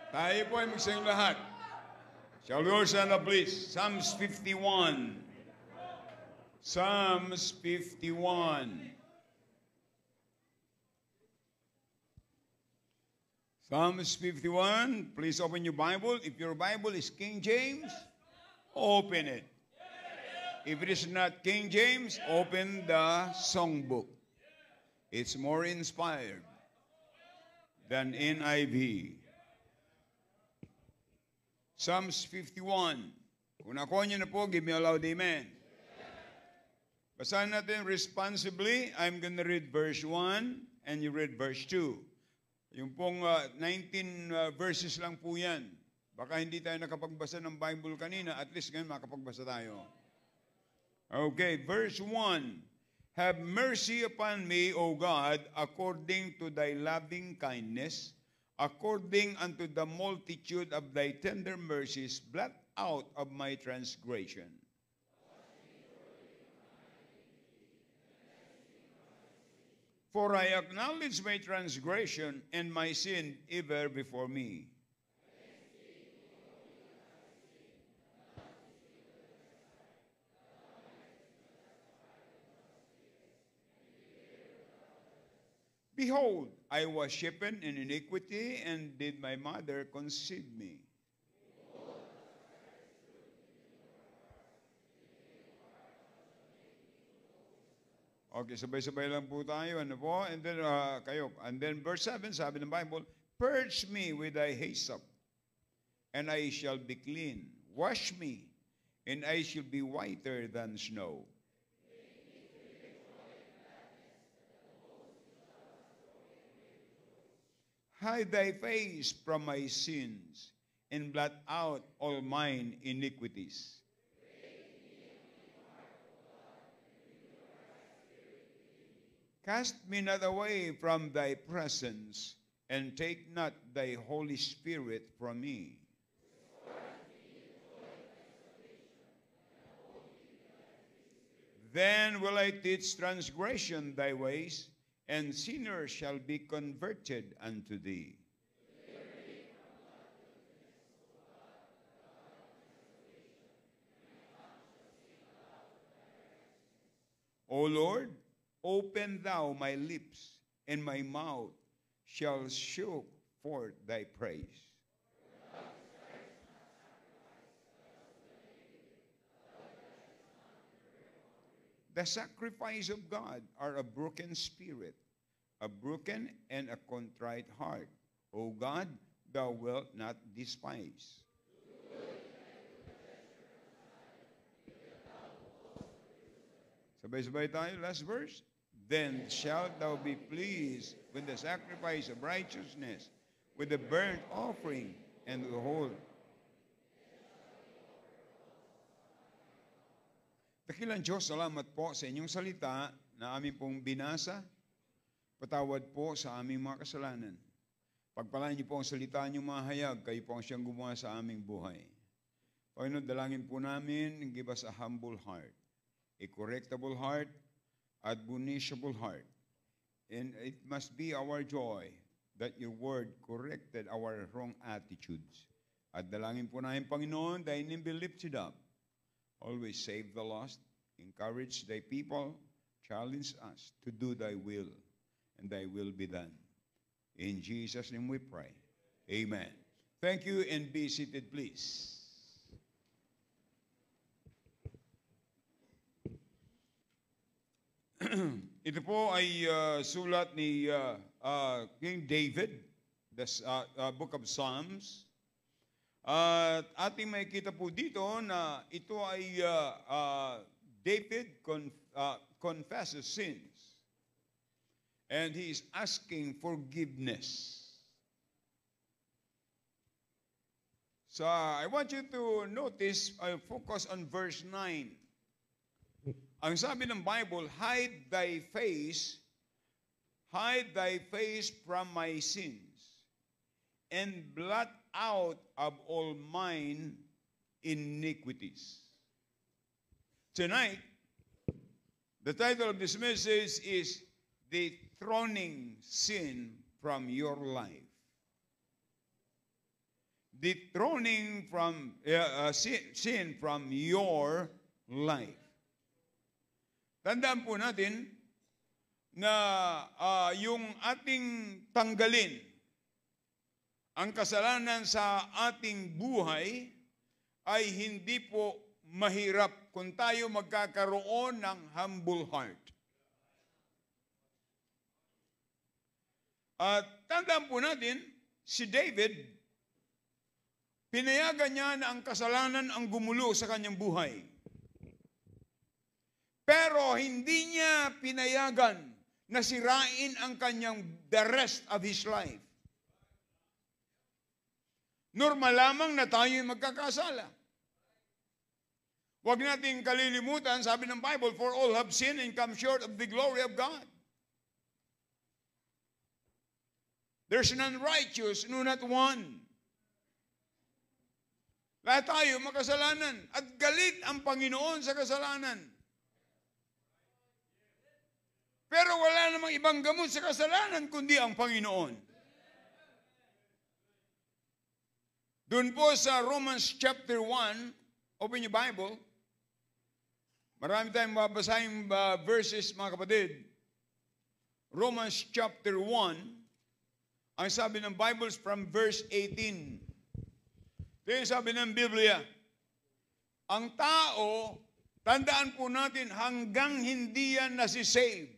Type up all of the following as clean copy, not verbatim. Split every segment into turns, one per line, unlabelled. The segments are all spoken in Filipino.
Tayo po ay magsayang lahat. Shall we all stand up, please? Psalms 51. Psalms 51. Psalms 51. Please open your Bible. If your Bible is King James, open it. If it is not King James, open the songbook. It's more inspired than NIV. Psalms 51. Kung nakuha niyo na po, give me a loud amen. Basahin natin responsibly. I'm gonna read verse 1 and you read verse 2. Yung pong 19 verses lang po yan. Baka hindi tayo nakapagbasa ng Bible kanina, at least ngayon makapagbasa tayo. Okay, verse 1. Have mercy upon me, O God, according to thy loving kindness, according unto the multitude of thy tender mercies, blot out of my transgression. For I acknowledge my transgression, and my sin ever before me. Behold, I was shapen in iniquity, and did my mother conceive me. Okay, sabay-sabay lang po tayo. Ano po? And then, kayo. And then verse 7, sabi ng Bible, purge me with thy hyssop, and I shall be clean. Wash me, and I shall be whiter than snow. Hide thy face from my sins, and blot out all mine iniquities. Cast me not away from thy presence, and take not thy Holy Spirit from me. Then will I teach transgression thy ways, and sinners shall be converted unto thee. O Lord, open thou my lips, and my mouth shall show forth thy praise. The sacrifice of God are a broken spirit, a broken and a contrite heart. O God, thou wilt not despise. Sabay-sabay tayo, last verse. Then shalt thou be pleased with the sacrifice of righteousness, with the burnt offering, and the whole. Dakilang Diyos, salamat po sa inyong salita na aming pong binasa. Patawad po sa aming mga kasalanan. Pagpalain niyo po ang salita niyong mahayag, kayo po ang siyang gumawa sa aming buhay. Panginoon, dalangin po namin, give us a humble heart, a correctable heart, admonishable heart. And it must be our joy that your word corrected our wrong attitudes. At dalangin po namin, Panginoon, thy name be lifted up. Always save the lost, encourage thy people, challenge us to do thy will, and thy will be done. In Jesus' name we pray. Amen. Thank you, and be seated, please. Ito po ay sulat ni King David, the book of Psalms. At ating makikita po dito na ito ay David confesses sins. And he is asking forgiveness. So I want you to notice, focus on verse 9. Ang sabi ng Bible, hide thy face from my sins, and blot out of all mine iniquities. Tonight, the title of this message is Dethroning Sin from Your Life. dethroning from sin from your life. Tandaan po natin na yung ating tanggalin ang kasalanan sa ating buhay ay hindi po mahirap kung tayo magkakaroon ng humble heart. At tandaan po natin, si David, pinayagan niya na ang kasalanan ang gumulo sa kanyang buhay. Pero hindi niya pinayagan na sirain ang kanyang the rest of his life. Normal lamang na tayo'y magkakasala. Huwag nating kalilimutan, sabi ng Bible, for all have sinned and come short of the glory of God. There's none righteous, no not one. Lahat tayo makasalanan at galit ang Panginoon sa kasalanan. Pero wala namang ibang gamot sa kasalanan kundi ang Panginoon. Doon po sa Romans chapter 1, open your Bible. Marami tayong babasahin verses, mga kapatid. Romans chapter 1, ang sabi ng Bible from verse 18. Ito yung sabi ng Biblia. Ang tao, tandaan po natin, hanggang hindi yan nasisave,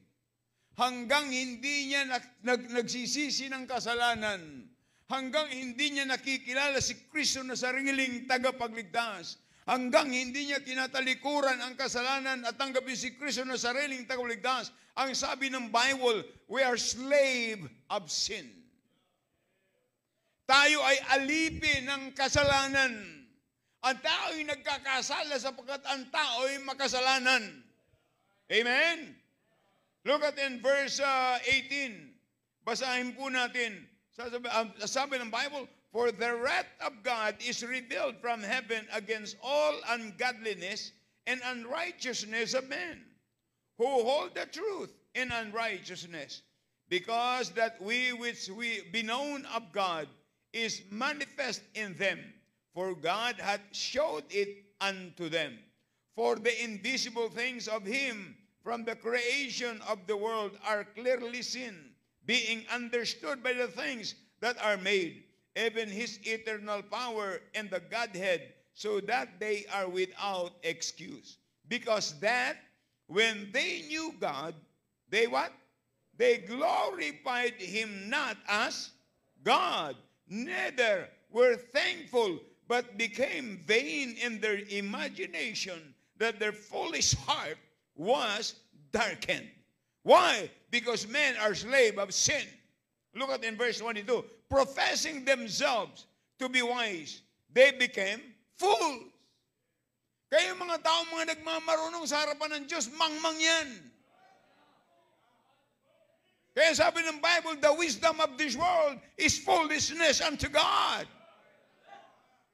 hanggang hindi niya nagsisisi ng kasalanan, hanggang hindi niya nakikilala si Kristo na sariling tagapagligtas, hanggang hindi niya tinatalikuran ang kasalanan at tanggapin si Kristo na sariling tagapagligtas, ang sabi ng Bible, we are slave of sin. Tayo ay alipin ng kasalanan. Ang tao ay nagkakasala sapagkat ang tao ay makasalanan. Amen? Look at in verse 18. Basahin po natin. Sabi ng Bible, for the wrath of God is revealed from heaven against all ungodliness and unrighteousness of men, who hold the truth in unrighteousness, because that we which we be known of God is manifest in them, for God hath showed it unto them. For the invisible things of him from the creation of the world are clearly seen, being understood by the things that are made, even his eternal power and the Godhead, so that they are without excuse. Because that when they knew God, they what? They glorified him not as God, neither were thankful, but became vain in their imagination, that their foolish heart was darkened. Why? Because men are slave of sin. Look at in verse 22. Professing themselves to be wise, they became fools. Kaya mga tao, mga nagmamarunong sa harapan ng Diyos, mangmang yan. Kaya sabi ng Bible, the wisdom of this world is foolishness unto God.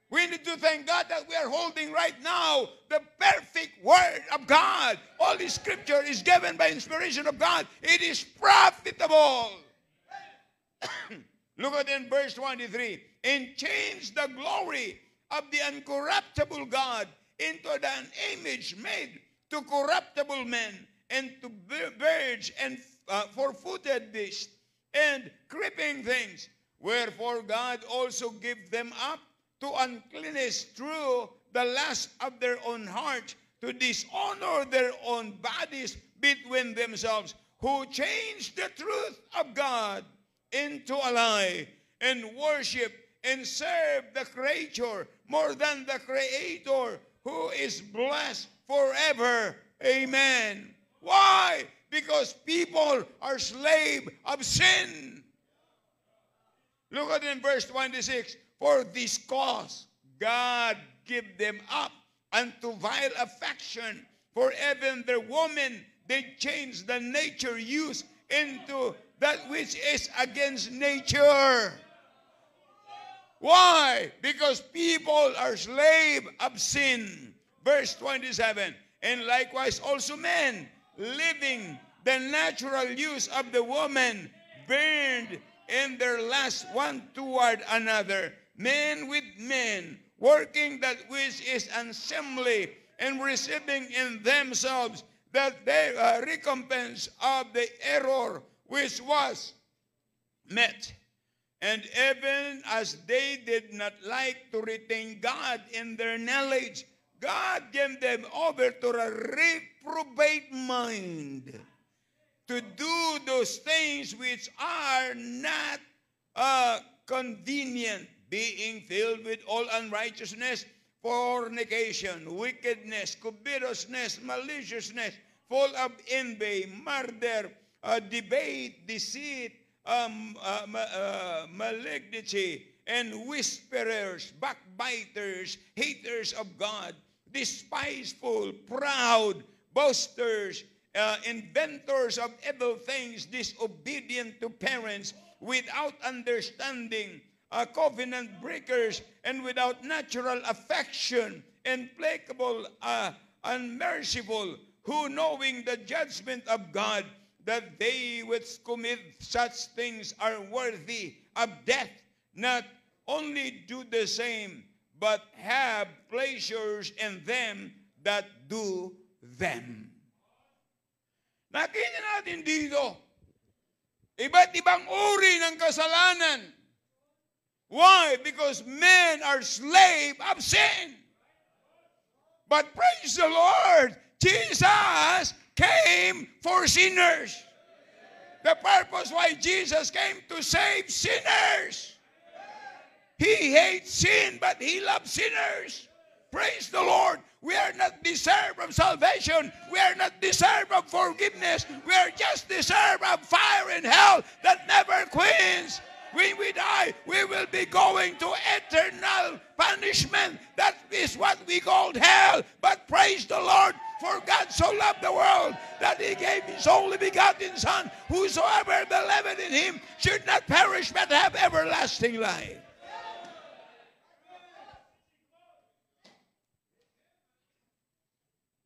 We need to thank God that we are holding right now the perfect Word of God. All the Scripture is given by inspiration of God. It is profitable. Look at in verse 23. And change the glory of the uncorruptible God into an image made to corruptible men and to birds and four-footed beasts and creeping things. Wherefore God also gave them up to uncleanness through the lust of their own hearts, to dishonor their own bodies between themselves, who changed the truth of God into a lie, and worship and serve the creature more than the Creator, who is blessed forever. Amen. Why? Because people are slave of sin. Look at in verse 26. For this cause, God give them up unto vile affection. For even their women, they change the nature used into that which is against nature. Why? Because people are slave of sin. Verse 27. And likewise also men, living the natural use of the woman, burned in their lust one toward another, men with men, working that which is unsomely, and receiving in themselves that they recompense of the error which was met. And even as they did not like to retain God in their knowledge, God gave them over to a reprobate mind, to do those things which are not convenient, being filled with all unrighteousness, fornication, wickedness, covetousness, maliciousness, full of envy, murder, debate, deceit, malignity, and whisperers, backbiters, haters of God, despiseful, proud, boasters, inventors of evil things, disobedient to parents, without understanding, covenant breakers, and without natural affection, implacable, unmerciful, who knowing the judgment of God, that they which commit such things are worthy of death, not only do the same, but have pleasures in them that do them. Nakita natin dito, iba't ibang uri ng kasalanan. Why? Because men are slave of sin. But praise the Lord, Jesus came for sinners. The purpose why Jesus came to save sinners. He hates sin, but He loves sinners. Praise the Lord. We are not deserved of salvation. We are not deserved of forgiveness. We are just deserved of fire in hell that never quits. When we die, we will be going to eternal punishment. That is what we call hell. But praise the Lord, for God so loved the world that He gave His only begotten Son. Whosoever believeth in Him should not perish but have everlasting life.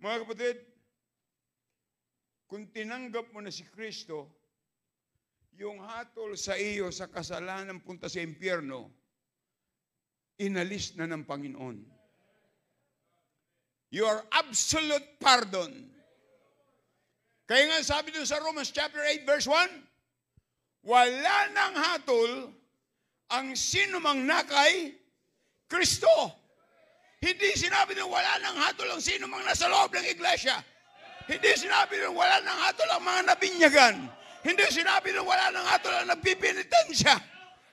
Mga kapatid, kung tinanggap mo na si Kristo, yung hatol sa iyo sa kasalanan punta sa impyerno, inalis na ng Panginoon. Your absolute pardon. Kaya nga sabi dun sa Romans chapter 8 verse 1, wala nang hatol ang sinumang nakay Kristo. Hindi sinabi na wala nang hatol ang sinumang nasa loob ng iglesia. Hindi sinabi na wala nang hatol ang mga nabinyagan. Hindi sinabi na wala nang hatol ang nagpipinitensya.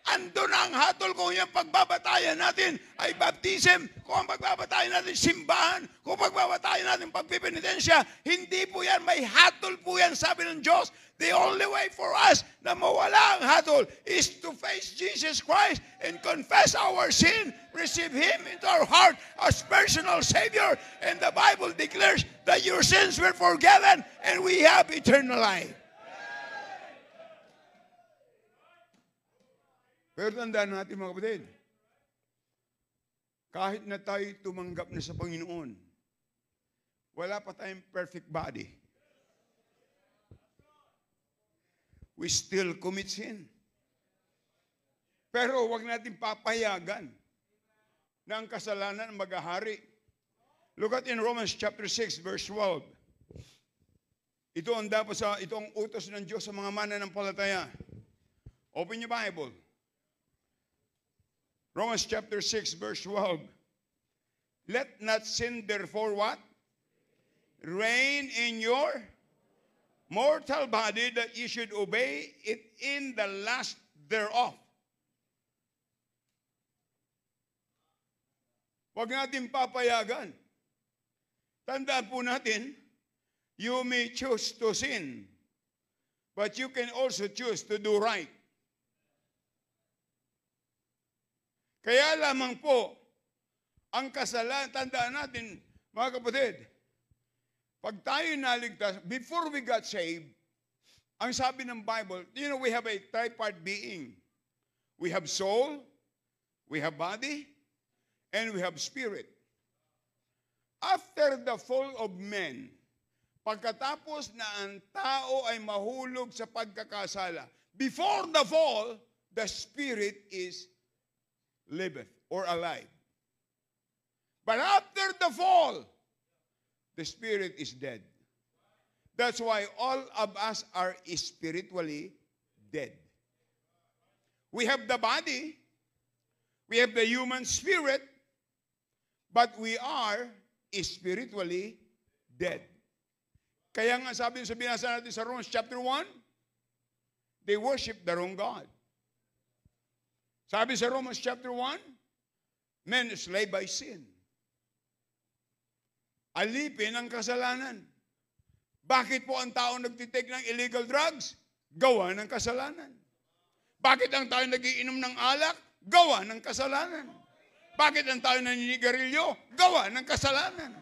Ando na ang hatol kung yung pagbabatayan natin ay baptism, kung ang pagbabatayan natin simbahan, kung pagbabatayan natin pagpipinitensya. Hindi po yan, may hatol po yan, sabi ng Diyos. The only way for us na mawala ang hatol is to face Jesus Christ and confess our sin, receive Him into our heart as personal Savior. And the Bible declares that your sins were forgiven and we have eternal life. Pero tandaan natin mga kapatid, kahit na tayo tumanggap na sa Panginoon, wala pa tayong perfect body. We still commit sin. Pero wag natin papayagan na ang kasalanan maghahari. Look at in Romans chapter 6 verse 12. Ito ang dapat itong utos ng Diyos sa mga mananampalataya. Open your Bible. Romans chapter 6 verse 12. Let not sin therefore what? Reign in your mortal body, that you should obey it in the lust thereof. Huwag natin papayagan. Tandaan po natin, you may choose to sin, but you can also choose to do right. Kaya lamang po, ang kasalanan, tandaan natin, mga kapatid, pag tayo naligtas, before we got saved, ang sabi ng Bible, you know, we have a tripart being. We have soul, we have body, and we have spirit. After the fall of men, pagkatapos na ang tao ay mahulog sa pagkakasala, before the fall, the spirit is liveth or alive. But after the fall, the spirit is dead. That's why all of us are spiritually dead. We have the body, we have the human spirit, but we are spiritually dead. Kaya nga sabi sa binasa natin sa Romans chapter 1, they worship the wrong God. Sabi sa Romans chapter 1, men enslaved by sin. Alipin ang kasalanan. Bakit po ang tao nagtitake ng illegal drugs? Gawa ng kasalanan. Bakit ang tao nagiinom ng alak? Gawa ng kasalanan. Bakit ang tao naninigarilyo? Gawa ng kasalanan.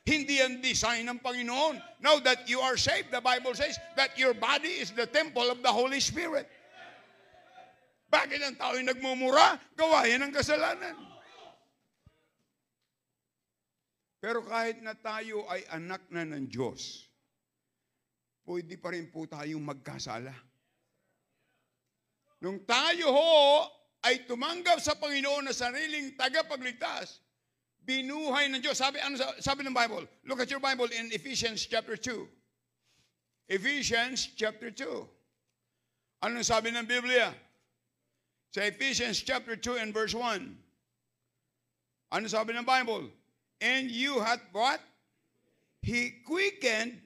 Hindi ang design ng Panginoon. Now that you are saved, the Bible says that your body is the temple of the Holy Spirit. Bakit ang tao ay nagmumura? Gawa yan ng kasalanan. Pero kahit na tayo ay anak na ng Diyos, pwede pa rin po tayong magkasala. Nung tayo ho ay tumanggap sa Panginoon na sariling tagapagligtas, binuhay ng Diyos. Sabi ng Bible? Look at your Bible in Ephesians chapter 2. Ephesians chapter 2. Anong sabi ng Biblia? Sa Ephesians chapter 2 and verse 1. Ano sabi ng Bible? And you had what? He quickened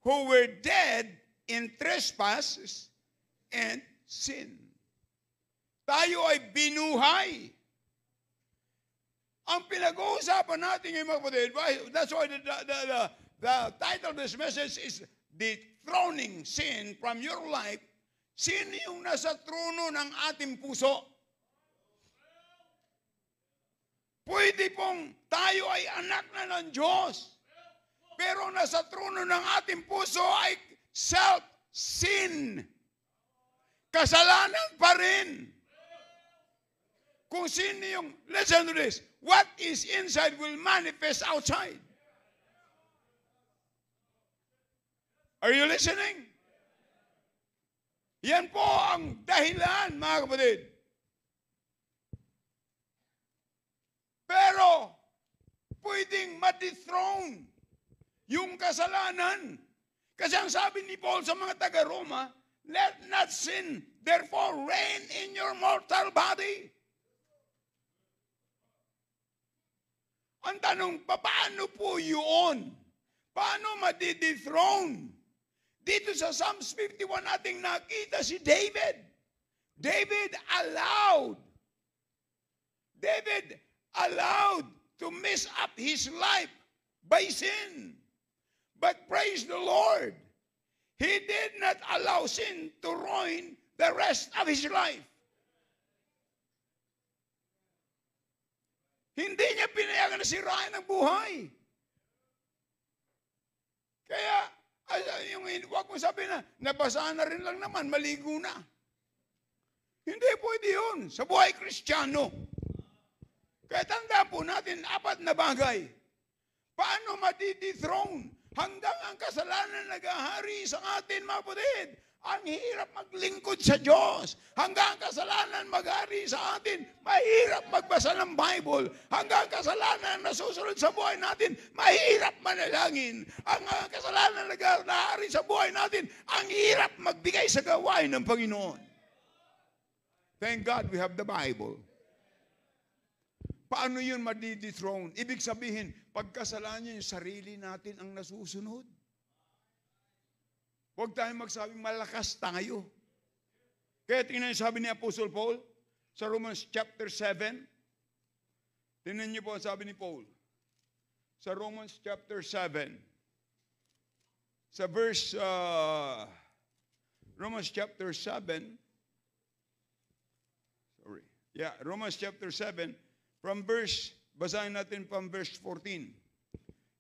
who were dead in trespasses and sin. Tayo ay binuhay. Ang pinag-uusapan natin ngayon, mga kapatid, that's why the title of this message is Dethroning Sin from Your Life. Sino yung nasa trono ng ating puso? Pwede pong tayo ay anak na ng Diyos. Pero nasa trono ng ating puso ay self-sin. Kasalanan pa rin. Kung sino yung, listen to this, what is inside will manifest outside. Are you listening? Yan po ang dahilan, mga kapatid. Pero, pwedeng ma-dethrone yung kasalanan. Kasi ang sabi ni Paul sa mga taga-Roma, let not sin, therefore reign in your mortal body. Ang tanong, paano po yun? Paano ma-dethrone? Dito sa Psalms 51 nating nakita si David. David allowed to mess up his life by sin. But praise the Lord, he did not allow sin to ruin the rest of his life. Hindi niya pinayagan na sirain ang buhay. Kaya, wag mo sabi na, nabasahan na rin lang naman, maligo na. Hindi pwede yun sa buhay Kristiyano. Kaya tandaan po natin, 4 na bagay. Paano madi-dethrone hanggang ang kasalanan nag-ahari sa atin, mga kapatid? Ang hirap maglingkod sa Diyos. Hanggang kasalanan mag-ari sa atin, mahirap magbasa ng Bible. Hanggang kasalanan nasusunod sa buhay natin, mahirap manalangin. Ang kasalanan nag-ahari sa buhay natin, ang hirap magbigay sa gawain ng Panginoon. Thank God we have the Bible. Paano yun madi-dethrone? Ibig sabihin, pagkasalanan yung sarili natin ang nasusunod. Huwag tayong magsabing malakas tayo. Kaya tingnan niyo sabi ni Apostle Paul sa Romans chapter 7. Tingnan niyo po ang sabi ni Paul. Sa Romans chapter 7. Sa verse, Romans chapter 7. Sorry. Yeah, Romans chapter 7. From verse, basahin natin from verse 14.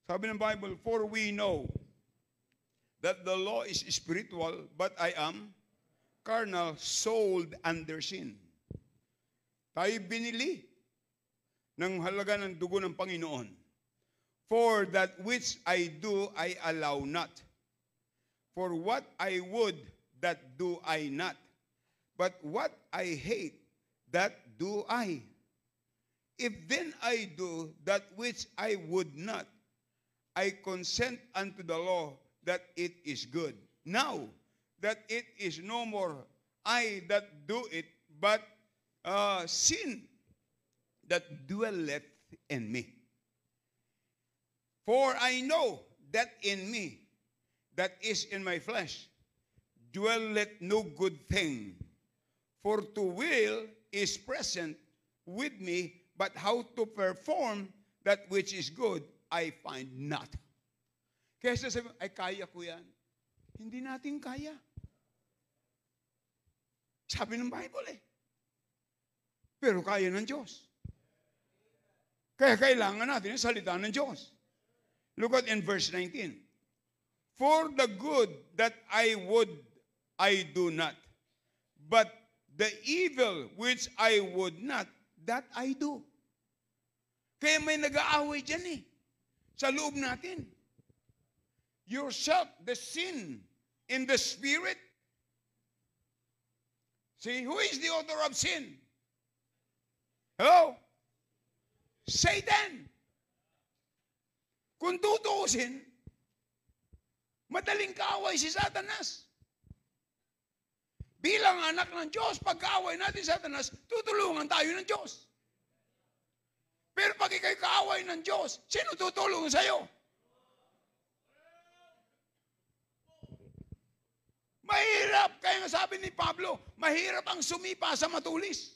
Sabi ng Bible, for we know that the law is spiritual, but I am carnal, sold under sin. Tayo binili ng halaga ng dugo ng Panginoon. For that which I do, I allow not. For what I would, that do I not. But what I hate, that do I. if then I do that which I would not, I consent unto the law that it is good. Now that it is no more I that do it, but sin that dwelleth in me. For I know that in me, that is in my flesh, dwelleth no good thing. For to will is present with me, but how to perform that which is good, I find not. Kaya sabi, ay kaya ko yan. Hindi natin kaya. Sabi ng Bible eh. Pero kaya ng Diyos. Kaya kailangan natin yung salita ng Diyos. Look at in verse 19. For the good that I would, I do not. But the evil which I would not, that I do. Kaya may nag-aaway dyan eh. Sa loob natin. Yourself, the sin in the spirit. See, who is the author of sin? Hello? Satan. Kung tutuusin, madaling kaaway si Satanas. Bilang anak ng Diyos, pag-kaaway natin si Satanas, tutulungan tayo ng Diyos. Pero pag ikay kaaway ng Diyos, sino tutulungan sa'yo? Mahirap. Kaya nga sabi ni Pablo, mahirap ang sumipa sa matulis.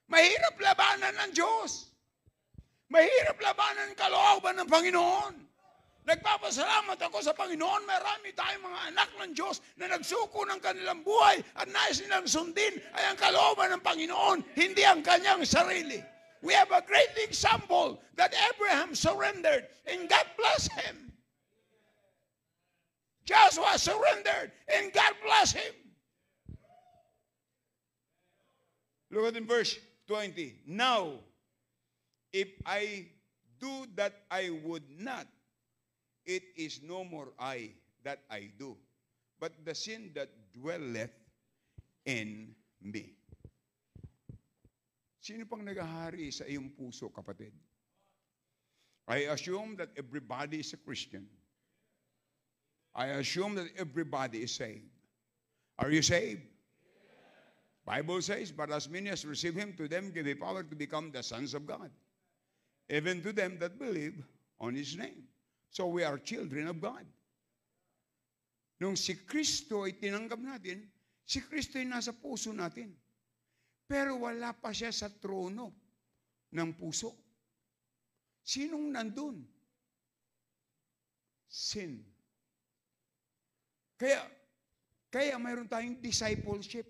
Mahirap labanan ng Diyos. Mahirap labanan ang kalooban ng Panginoon. Nagpapasalamat ako sa Panginoon. Marami tayong mga anak ng Diyos na nagsuko ng kanilang buhay at nais nilang sundin ay ang kalooban ng Panginoon, hindi ang kanyang sarili. We have a great example that Abraham surrendered and God blessed him. Joshua surrendered and God blessed him. Look at in verse 20. Now, if I do that I would not, it is no more I that I do, but the sin that dwelleth in me. Sino pang naghahari sa iyong puso, kapatid? I assume that everybody is a Christian. I assume that everybody is saved. Are you saved? Bible says, but as many as receive him, to them give he power to become the sons of God. Even to them that believe on his name. So we are children of God. Nung si Kristo ay tinanggap natin, si Kristo ay nasa puso natin. Pero wala pa siya sa trono ng puso. Sinong nandun? Sin. Kaya mayroon tayong discipleship.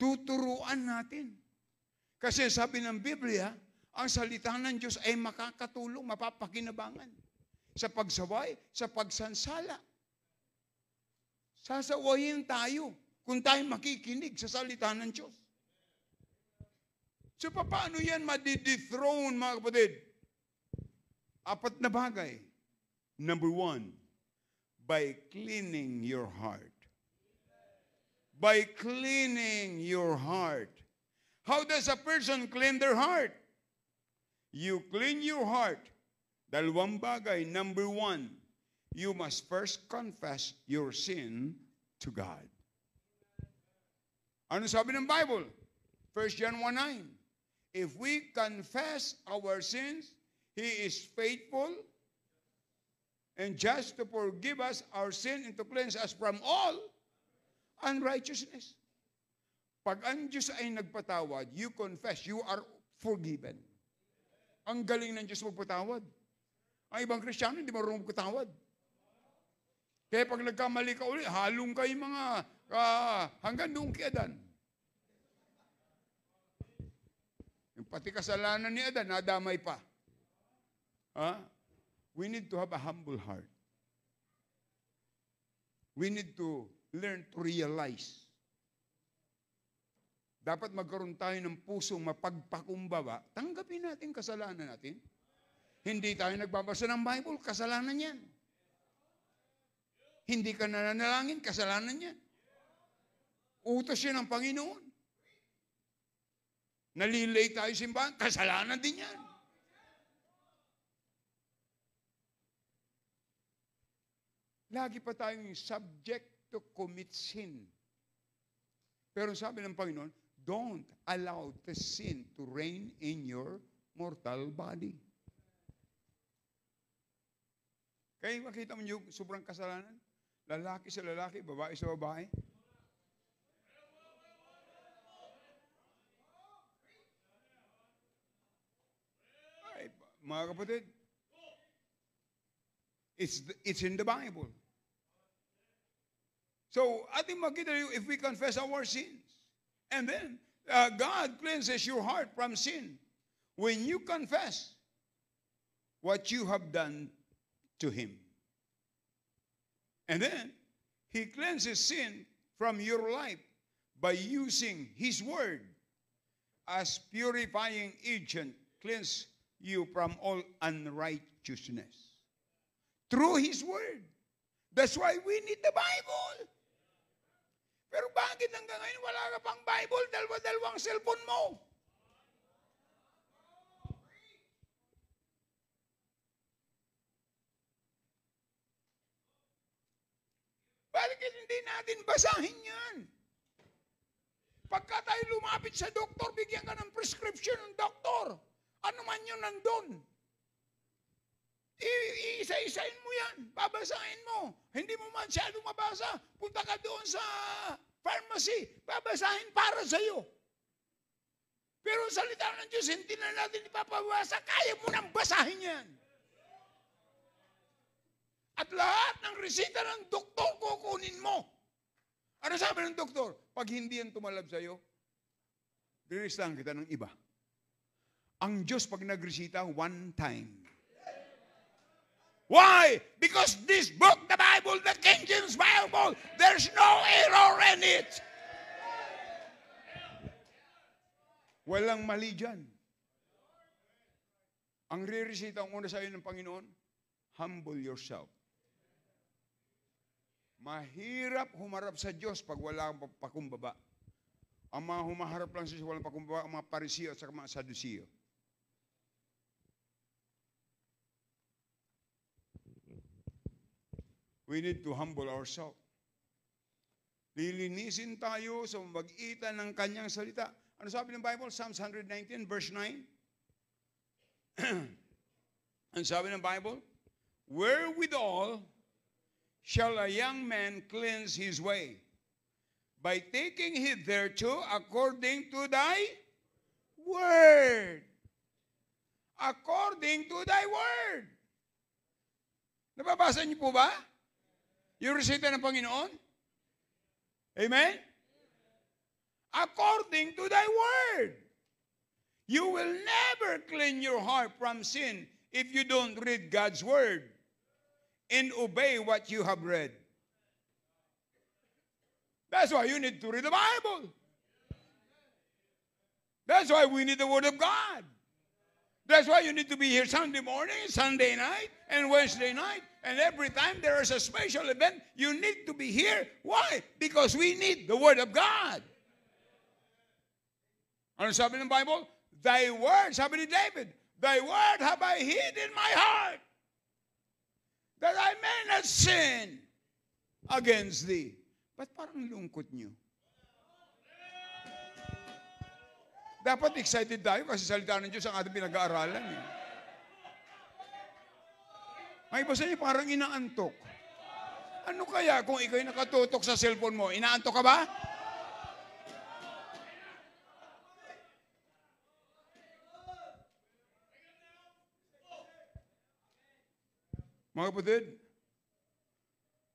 Tuturuan natin. Kasi sabi ng Biblia, ang salita ng Diyos ay makakatulong, mapapakinabangan sa pagsaway, sa pagsansala. Sasawayin tayo kung tayo makikinig sa salita ng Diyos. So, paano yan madidethrone, mga kapatid? 4 na bagay. Number 1, by cleaning your heart. By cleaning your heart. How does a person clean their heart? You clean your heart. Dalawang bagay. Number 1, you must first confess your sin to God. Ano sabi ng Bible? 1 John 1:9. If we confess our sins, He is faithful and just to forgive us our sin and to cleanse us from all unrighteousness. Pag ang Diyos ay nagpatawad, you confess, you are forgiven. Ang galing ng Diyos magpatawad. Ang ibang Kristiyano hindi marunong magpatawad. Kaya pag nagkamali ka ulit, halong kayo mga hanggang doon kay Adan. Yung pati kasalanan ni Adan, nadamay pa. We need to have a humble heart. We need to learn to realize. Dapat magkaroon tayo ng pusong mapagpakumbaba. Tanggapin natin kasalanan natin. Hindi tayo nagbabasa ng Bible, kasalanan yan. Hindi ka nananalangin, kasalanan yan. Utos yan ng Panginoon. Nalilate tayo simbahan, kasalanan din yan. Lagi pa tayong subject to commit sin. Pero sabi ng Panginoon, don't allow the sin to reign in your mortal body. Kaya makita mo yung sobrang kasalanan? Lalaki sa lalaki, babae sa babae. Ay, mga kapatid, it's in the Bible. So, ating makita yung if we confess our sins, and then God cleanses your heart from sin. When you confess what you have done to Him. And then, He cleanses sin from your life by using His Word as purifying agent, cleanse you from all unrighteousness. Through His Word. That's why we need the Bible. Pero bakit hanggang ngayon wala ka pang Bible? Dalawa-dalawang cellphone mo. Bakit hindi natin basahin yan? Pagka tayo lumapit sa doktor, bigyan ka ng prescription ng doktor. Ano man yun nandun. Iisa-isain mo yan. Babasahin mo. Hindi mo masyadong mabasa. Punta ka doon sa pharmacy. Babasahin para sa'yo. Pero salita ng Diyos, hindi na natin ipapabasa. Kaya mo nang basahin yan. At lahat ng resita ng doktor, kukunin mo. Ano sabi ng doktor? Pag hindi yan tumalab sa'yo, riristahan kita ng iba. Ang Diyos pag nagresita, one time. Why? Because this book, the Bible, the King James Bible, there's no error in it. Walang mali dyan. Ang ririsita ang una sa iyo ng Panginoon, humble yourself. Mahirap humarap sa Diyos pag wala kang pakumbaba. Ang mga humaharap lang sa Diyos, walang pakumbaba, ang mga Parisiyo at saka mga Sadusiyo. We need to humble ourselves. Lilinisin tayo sa mag-itan ng kanyang salita. Ano sabi ng Bible? Psalms 119, verse 9. Ano sabi ng Bible? Wherewithal shall a young man cleanse his way? By taking heed thereto according to thy word. According to thy word. Nababasa niyo po ba? Yung resita ng Panginoon? Amen? According to thy word. You will never clean your heart from sin if you don't read God's word and obey what you have read. That's why you need to read the Bible. That's why we need the Word of God. That's why you need to be here Sunday morning, Sunday night, and Wednesday night. And every time there is a special event, you need to be here. Why? Because we need the Word of God. Ano sabi ng Bible? Thy word, sabi ni David, thy word have I hid in my heart, that I may not sin against thee. Ba't parang lungkot nyo? Dapat excited tayo kasi salita ng Diyos ang ating pinag-aaralan. May basta niyo parang inaantok. Ano kaya kung ikaw'y nakatutok sa cellphone mo? Inaantok ka ba? Mga kapatid,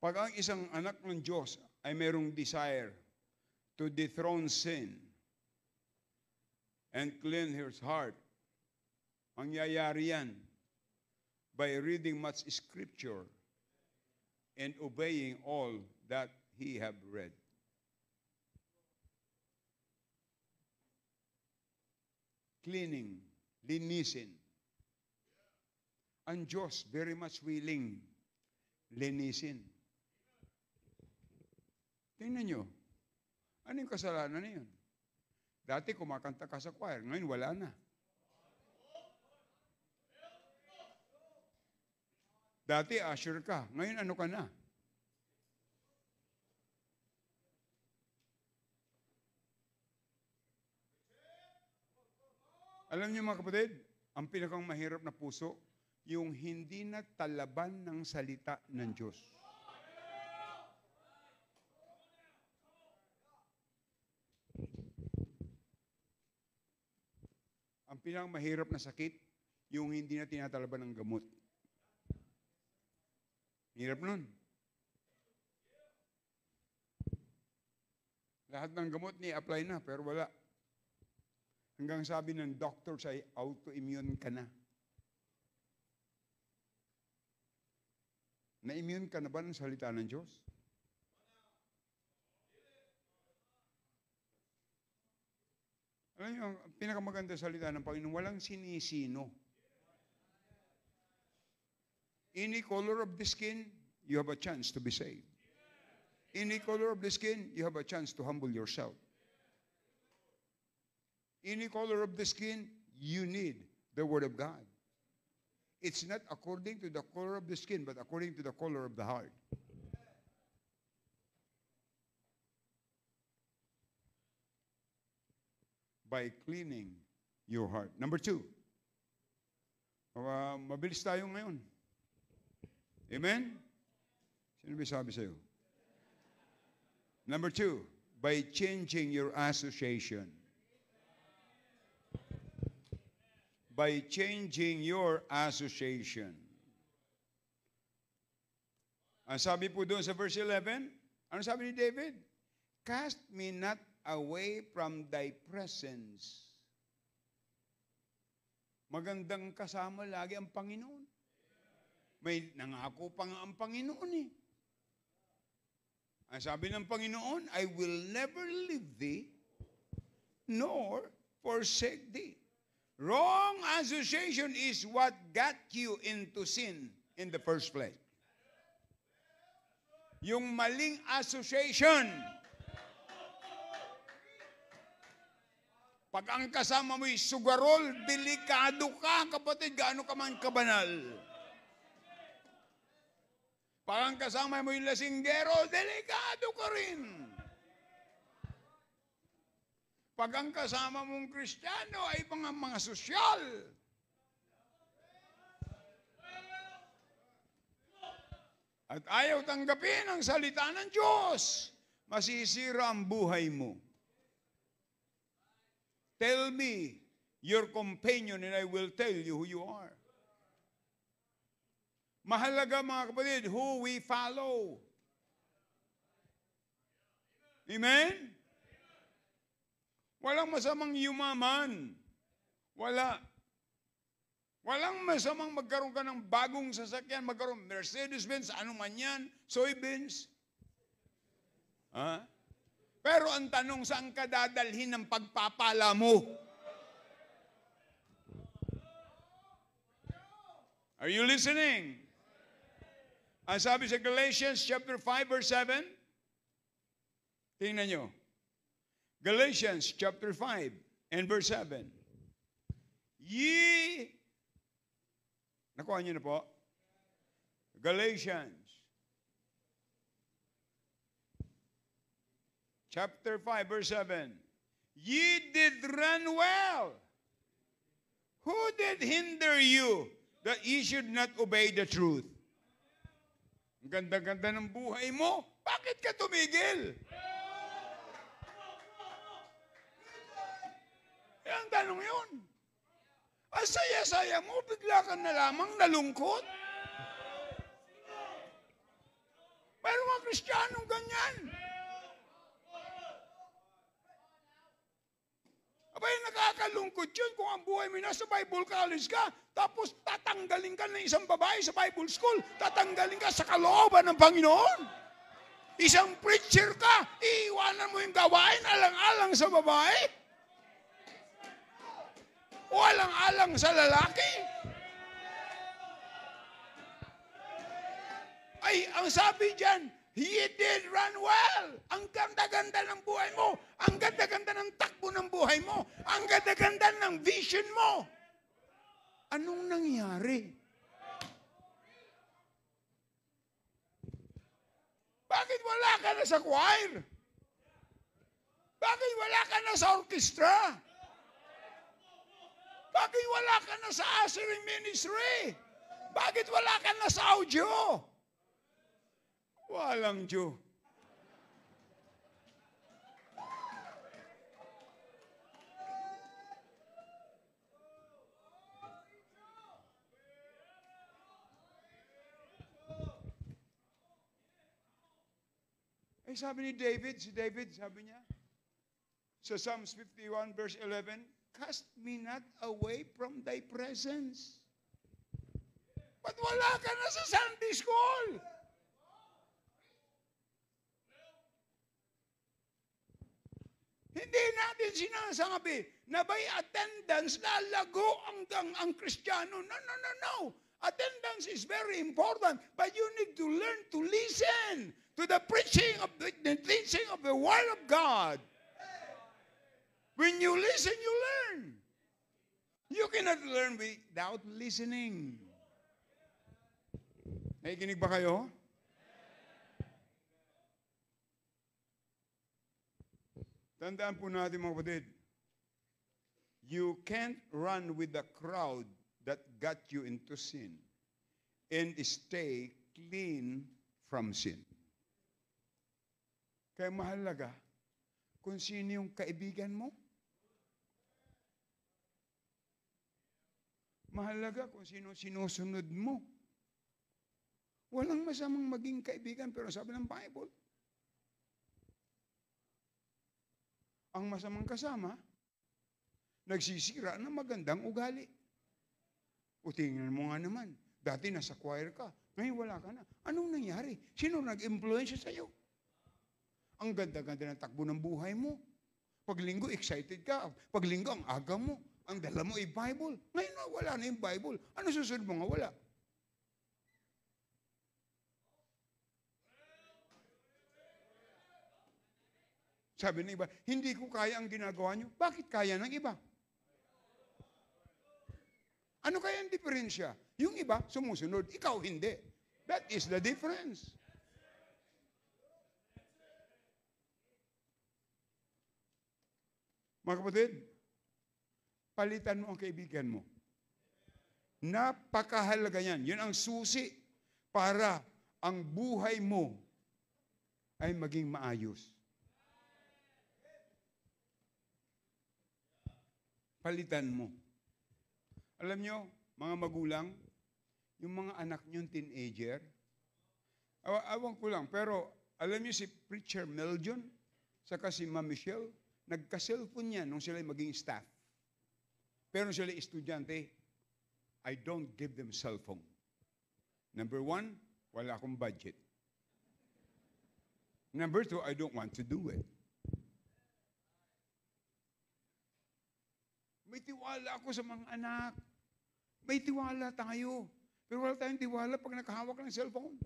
pag ang isang anak ng Diyos ay mayroong desire to dethrone sin and clean his heart, mangyayari yan by reading much scripture and obeying all that he have read. Cleaning, linisin. Ang Diyos very much willing linisin. Tingnan nyo, ano yung kasalanan na yun? Dati kumakanta ka sa choir, ngayon wala na. Dati usher ka, ngayon ano ka na? Alam niyo mga kapatid, ang pinakang mahirap na puso, yung hindi na talaban ng salita ng Diyos. Ang pinakang mahirap na sakit, yung hindi na tinatalaban ng gamot. Hirap nun. Lahat ng gamot ni-apply na, pero wala. Hanggang sabi ng doctor ay autoimmune ka na. Na-immune ka na ba ng salita ng Diyos? Alam niyo, ang pinakamaganda salita ng Panginoon, walang sinisino. Any color of the skin, you have a chance to be saved. Any color of the skin, you have a chance to humble yourself. Any color of the skin, you need the Word of God. It's not according to the color of the skin, but according to the color of the heart. By cleaning your heart. Number 2. Mabilis tayo ngayon. Amen? Sino ba sabi sa'yo? Number 2, by changing your association. By changing your association. Ang sabi po doon sa verse 11, ano sabi ni David? Cast me not away from thy presence. Magandang kasama lagi ang Panginoon. May nangako pa nga ang Panginoon eh. Ang sabi ng Panginoon, I will never leave thee, nor forsake thee. Wrong association is what got you into sin in the first place. Yung maling association. Pag ang kasama mo'y sugarol, delikado ka, kapatid, gaano ka man kabanal. Pag ang kasama mo'y lasinggero, delikado ka rin. Pag ang kasama mong Kristiyano ay mga sosyal. At ayaw tanggapin ang salita ng Diyos, masisira ang buhay mo. Tell me your companion and I will tell you who you are. Mahalaga mga kapatid, who we follow. Amen? Walang masamang yumaman. Walang masamang magkaroon ka ng bagong sasakyan, magkaroon Mercedes-Benz, ano man yan, soybeans. Pero ang tanong, saan ka dadalhin ng pagpapala mo? Are you listening? Ang sabi sa Galatians chapter 5 verse 7, tingnan nyo. Galatians chapter 5 and verse 7. Nakuha nyo na po? Galatians chapter 5 verse 7. Ye did run well. Who did hinder you that ye should not obey the truth? Ang ganda-ganda ng buhay mo. Bakit ka tumigil? Ang tanong yun. Ang saya-saya mo, bigla ka na lamang nalungkot. Pero mga Kristiyanong ganyan. Abay, nakakalungkot yun kung ang buhay mo nasa Bible college ka, tapos tatanggalin ka ng isang babae sa Bible school, tatanggalin ka sa kalooban ng Panginoon. Isang preacher ka, iiwanan mo yung gawain alang-alang sa babae. O alang-alang sa lalaki. Ay, ang sabi dyan, You did run well. Ang ganda-ganda ng buhay mo. Ang ganda-ganda ng takbo ng buhay mo. Ang ganda-ganda ng vision mo. Anong nangyari? Bakit wala ka na sa choir? Bakit wala ka na sa orchestra? Bakit wala ka na sa ushering ministry? Bakit wala ka na sa audio? Walang Diyo. Eh sabi ni David, sabi niya, sa Psalms 51 verse 11, cast me not away from thy presence. Ba't wala ka na sa Sunday school? Hindi natin sinasabi na by attendance lalago ang Kristiyano. No. Attendance is very important, but you need to learn to listen to the preaching of the Word of God. When you listen, you learn. You cannot learn without listening. Nakikinig ba kayo? Tandaan po natin mga kapatid, you can't run with the crowd that got you into sin and stay clean from sin. Kaya mahalaga kung sino yung kaibigan mo. Mahalaga kung sino sinusunod mo. Walang masamang maging kaibigan, pero sabi ng Bible, ang masamang kasama, nagsisira ng magandang ugali. O tingnan mo nga naman, dati nasa choir ka, ngayon wala ka na. Anong nangyari? Sino nag-influensya sa'yo? Ang ganda-ganda ng takbo ng buhay mo. Paglinggo, excited ka. Paglinggo, ang aga mo. Ang dala mo ay Bible. Ngayon na, wala na yung Bible. Ano susunod mo nga? Wala. Sabi ng iba, hindi ko kaya ang ginagawa nyo. Bakit kaya ng iba? Ano kaya ang diferensya? Yung iba, sumusunod. Ikaw, hindi. That is the difference. Mga kapatid, palitan mo ang kaibigan mo. Napakahalaga yan. Yun ang susi para ang buhay mo ay maging maayos. Palitan mo. Alam nyo, mga magulang, yung mga anak nyo teenager, awan ko lang, pero alam nyo si Preacher Meljon, saka si Ma'am Michelle, nagka-cellphone yan nung sila maging staff. Pero nung sila estudyante, I don't give them cellphone. Number one, wala akong budget. Number two, I don't want to do it. May tiwala ako sa mga anak. May tiwala tayo. Pero wala tayong tiwala pag nakahawak ng cellphone.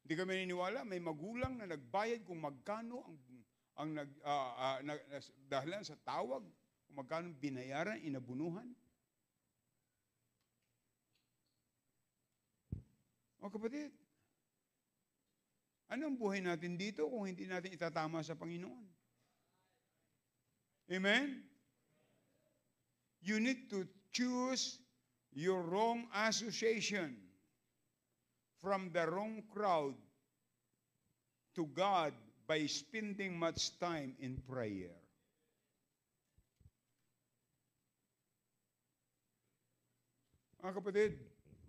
Hindi kami naniniwala, may magulang na nagbayad kung magkano ang dahilan sa tawag, kung magkano binayaran, inabunuhan. O kapatid, anong buhay natin dito kung hindi natin itatama sa Panginoon? Amen? You need to choose your wrong association from the wrong crowd to God by spending much time in prayer. Mga kapatid,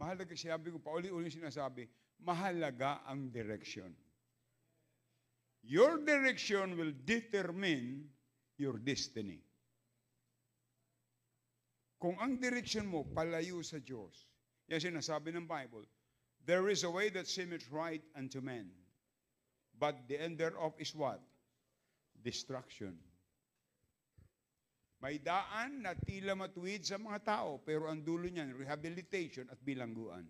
mahalaga, sinabi ko, pauli-uli sinasabi, mahalaga ang direction. Your direction will determine your destiny. Kung ang direction mo palayo sa Diyos, yan sinasabi ng Bible, there is a way that seemeth right unto men, but the end thereof is what? Destruction. May daan na tila matuwid sa mga tao, pero ang dulo niyan, rehabilitation at bilangguan.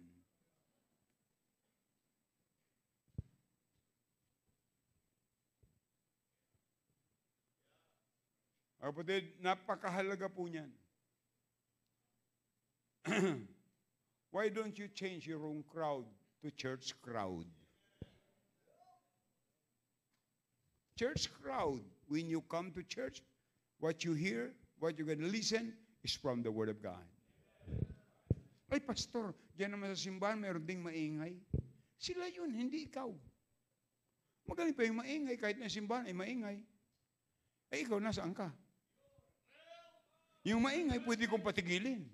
Kapatid, napakahalaga po niyan. Why don't you change your own crowd to church crowd? Church crowd. When you come to church, what you hear, what you're going to listen, is from the Word of God. Ay, pastor, diyan naman sa simbahan, mayroon ding maingay. Sila yun, hindi ikaw. Magaling pa yung maingay, kahit na simbahan ay maingay. Ay, ikaw, nasaan ka? Yung maingay, pwede kong patigilin.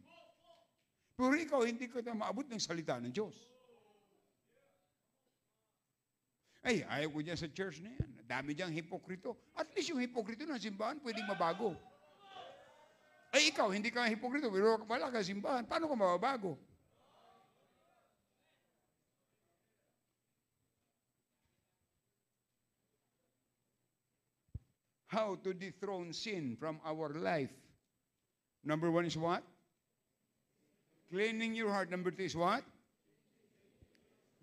Pero ikaw, hindi ka maabot ng salita ng Diyos. Ay, ayaw ko dyan sa church na yan. Dami diyang hipokrito. At least yung hipokrito ng simbahan, pwedeng mabago. Ay, ikaw, hindi ka hipokrito, pero wala ka simbahan. Paano ka mababago? How to dethrone sin from our life. Number 1 is what? Cleaning your heart. Number 2 is what?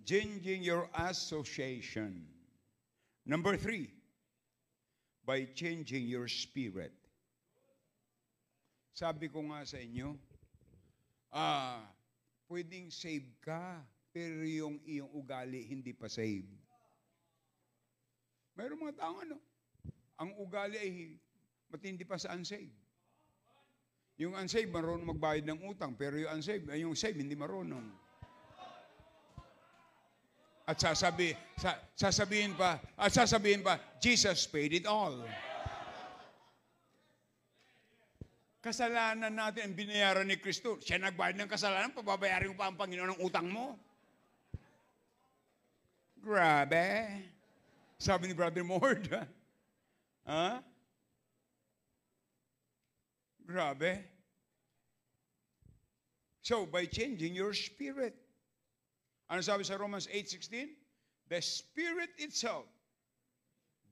Changing your association. Number 3, by changing your spirit. Sabi ko nga sa inyo, pwedeng save ka, pero yung iyong ugali hindi pa save. Mayroong mga taong ang ugali ay matindi pa sa unsaved. Yung unsaved, marunong magbayad ng utang, pero yung unsaved, yung saved, hindi marunong. At sasabihin pa, Jesus paid it all. Kasalanan natin ang binayaran ni Kristo. Siya nagbayad ng kasalanan, pababayarin mo pa ang Panginoon ng utang mo. Grabe. Sabi ni Brother Mord. Ha? Grabe. So, by changing your spirit. Ano sabi sa Romans 8:16? The Spirit itself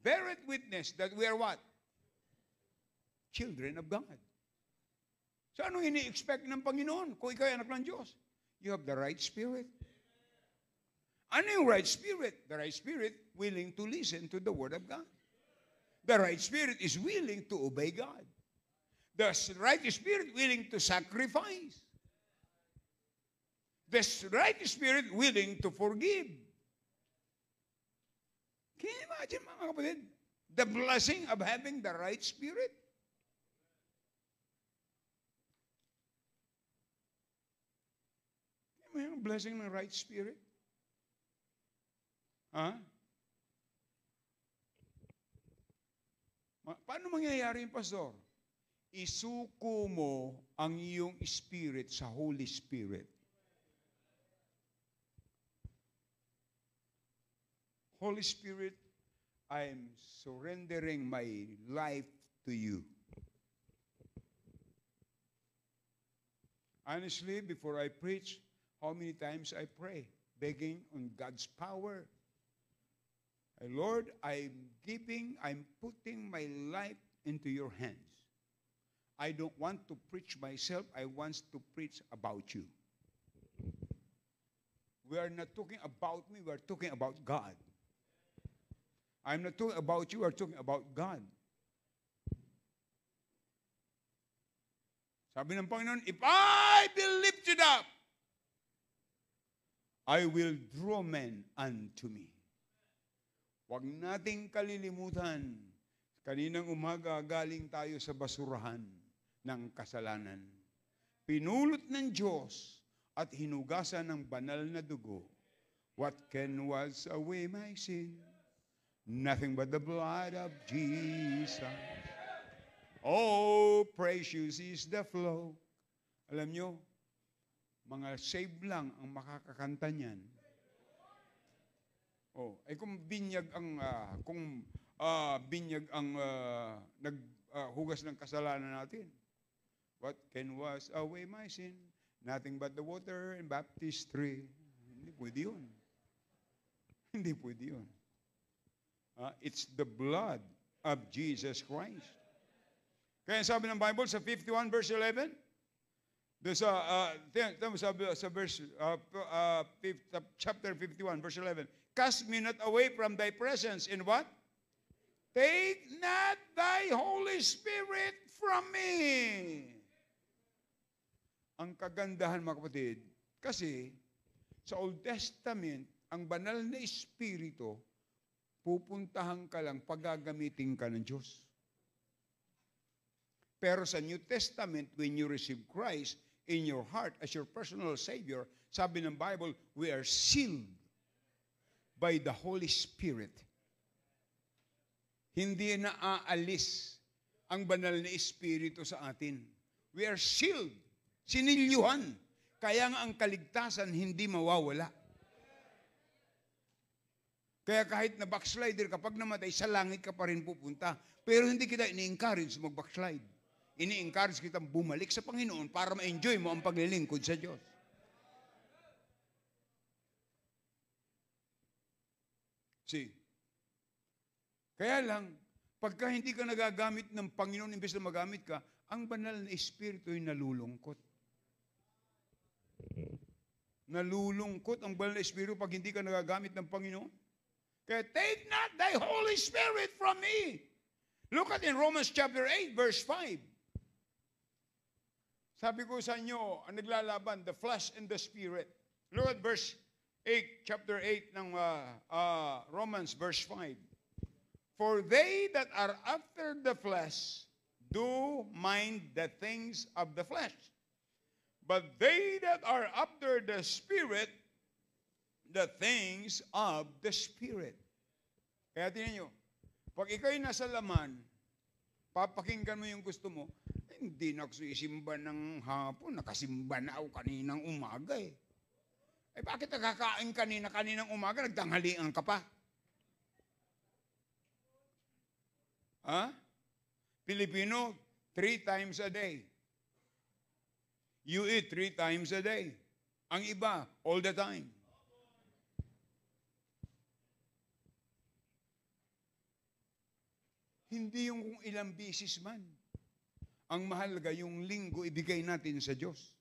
beareth witness that we are what? Children of God. So, anong ini-expect ng Panginoon kung ikaw ay anak ng Diyos? You have the right spirit. Ano yung right spirit? The right spirit, willing to listen to the Word of God. The right spirit is willing to obey God. The right spirit willing to sacrifice. The right spirit willing to forgive. Can you imagine, mga kapatid? The blessing of having the right spirit. May blessing ng right spirit? Ha? Paano mangyayari yung pastor? Isuko mo ang iyong spirit sa Holy Spirit. Holy Spirit, I'm surrendering my life to you. Honestly, before I preach, how many times I pray, begging on God's power. Lord, I'm putting my life into your hands. I don't want to preach myself. I want to preach about you. We are not talking about me. We are talking about God. I'm not talking about you. We are talking about God. Sabi ng Panginoon, if I be lifted up, I will draw men unto me. Huwag nating kalilimutan, kaninang umaga galing tayo sa basurahan ng kasalanan. Pinulot ng Diyos at hinugasan ng banal na dugo. What can wash away my sin? Nothing but the blood of Jesus. Oh, precious is the flow. Alam nyo, mga saved lang ang makakakanta niyan. Oh, ay kung binyag ang naghugas ng kasalanan natin. What can wash away my sin? Nothing but the water and baptistry. Hindi pwede yun. Hindi pwede yun. It's the blood of Jesus Christ. Kaya sabi ng Bible sa 51 verse 11, sa verse, chapter 51 verse 11, cast me not away from thy presence in what? Take not thy Holy Spirit from me. Ang kagandahan, mga kapatid, kasi sa Old Testament, ang banal na Espiritu, pupuntahan ka lang pag gagamitin ka ng Diyos. Pero sa New Testament, when you receive Christ in your heart as your personal Savior, sabi ng Bible, we are sealed by the Holy Spirit. Hindi na aalis ang banal na Espiritu sa atin. We are sealed, sinilyuhan. Kaya nga ang kaligtasan hindi mawawala. Kaya kahit na backslider, kapag namatay, sa langit ka pa rin pupunta. Pero hindi kita ini-encourage mag-backslide. Ini-encourage kitang bumalik sa Panginoon para ma-enjoy mo ang paglilingkod sa Diyos. See? Kaya lang, pagka hindi ka nagagamit ng Panginoon, imbes na magamit ka, ang banal na Espiritu ay nalulungkot. Nalulungkot ang banal na Espiritu pag hindi ka nagagamit ng Panginoon. Kaya, take not thy Holy Spirit from me. Look at in Romans chapter 8, verse 5. Sabi ko sa inyo, ang naglalaban, the flesh and the spirit. Look at verse 8, chapter 8 ng Romans, verse 5. For they that are after the flesh do mind the things of the flesh. But they that are after the Spirit, the things of the Spirit. Kaya tingnan nyo, pag ikaw'y nasa laman, papakinggan mo yung gusto mo, hindi na ako isimba ng hapon, nakasimba na ako kaninang umaga eh. Eh bakit nakakain kaninang umaga, nagtanghalian ka pa? Ha? Pilipino, 3 times a day. You eat 3 times a day. Ang iba, all the time. Hindi yung kung ilang bisis man. Ang mahalaga, yung linggo, ibigay natin sa Diyos.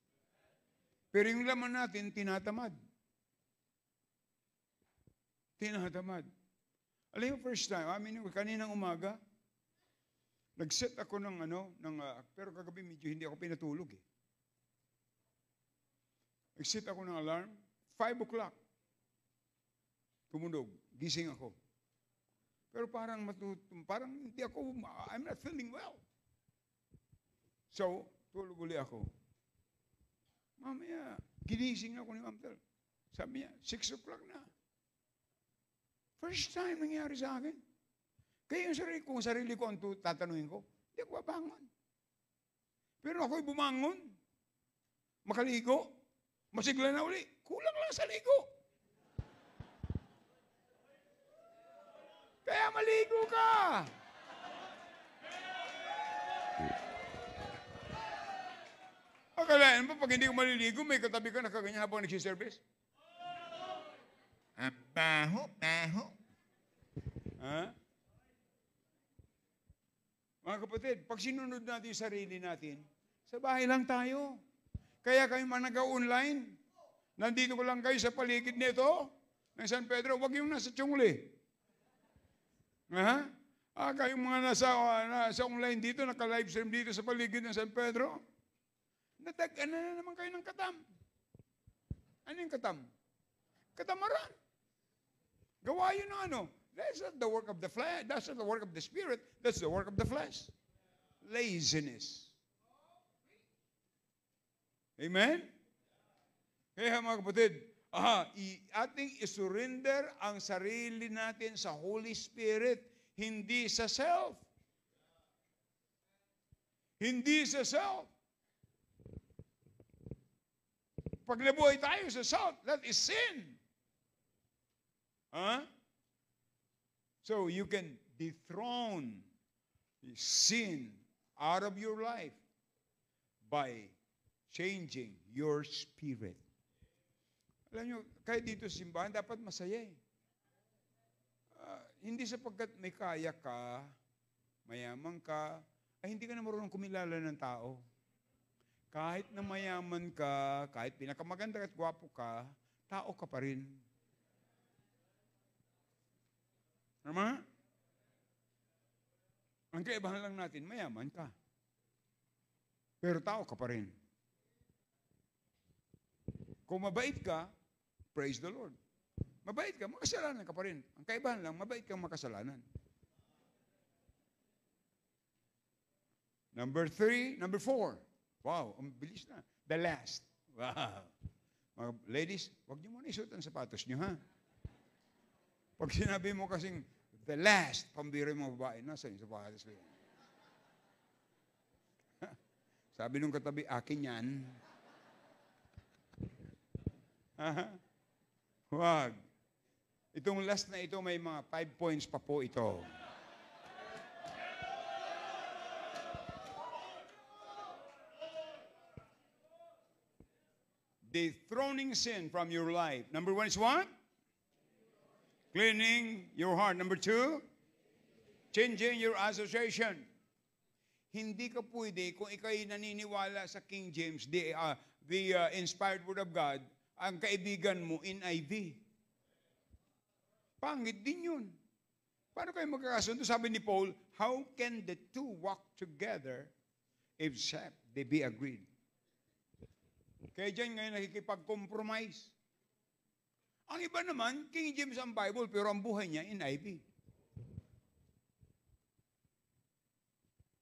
Pero yung laman natin, tinatamad. Tinatamad. Alam yung first time, kaninang umaga, nag-set ako ng pero kagabi medyo hindi ako pinatulog eh. Nag-set ako ng alarm, 5 o'clock. Tumunog, gising ako. Pero parang hindi ako, I'm not feeling well. So, tulog uli ako. Mamaya, ginising ako ni Ma'am Tel. Sabi niya, 6 o'clock na. First time nangyari sa akin. Kaya yung sarili ko ang tatanungin ko, hindi ako babangon. Pero ako'y bumangon, makaligo, masigla na uli, kulang lang sa ligo. Kaya maligo ka. Akalain mo, pag hindi ko maliligo, may katabi ka nakaganyan habang nagsiservice?
Baho.
Ha? Mga kapatid, pag sinunod natin yung sarili natin, sa bahay lang tayo. Kaya kayo mga nag-online, nandito ko lang kayo sa paligid nito, ng San Pedro, huwag yung nasa Chungli. Ha? Kayong mga nasa online dito, naka-live stream dito sa paligid ng San Pedro, natag-an na naman kayo ng katam. Ano yung katam? Katamaran. Gawa yun ng ano. That's not the work of the flesh. That's not the work of the Spirit. That's the work of the flesh. Laziness. Amen? Kaya mga kapatid, ating isurrender ang sarili natin sa Holy Spirit, hindi sa self. Hindi sa self. Pag nabuhay tayo sa self, that is sin. So you can dethrone sin out of your life by changing your spirit. Alam nyo, kahit dito sa simbahan, dapat masaya eh. Hindi sapagkat may kaya ka, mayaman ka, ay hindi ka na marunong kumilala ng tao. Kahit na mayaman ka, kahit pinakamaganda at gwapo ka, tao ka pa rin. Tama? Ang kaibahan lang natin, mayaman ka. Pero tao ka pa rin. Kung mabait ka, praise the Lord. Mabait ka, makasalanan ka pa rin. Ang kaibahan lang, mabait kang makasalanan. Number 4. Wow, ang bilis na. The last. Wow. Mga ladies, huwag niyo muna isuot ang sapatos niyo, ha? Pag sinabi mo kasing, the last, pambiro yung mga babae, nasa yung sapatos ko. Sabi nung katabi, akin yan. Huwag. Itong last na ito, may mga 5 points pa po ito. Dethroning sin from your life. Number 1 is what? Cleaning your heart. Number 2, changing your association. Hindi ka pwede, kung ikaw'y naniniwala sa King James, the inspired word of God, ang kaibigan mo, NIV. Pangit din yun. Paano kayo magkakasundo? Sabi ni Paul, how can the two walk together except they be agreed? Kaya dyan ngayon nakikipag-compromise. Ang iba naman, King James ang Bible, pero ang buhay niya, NIV.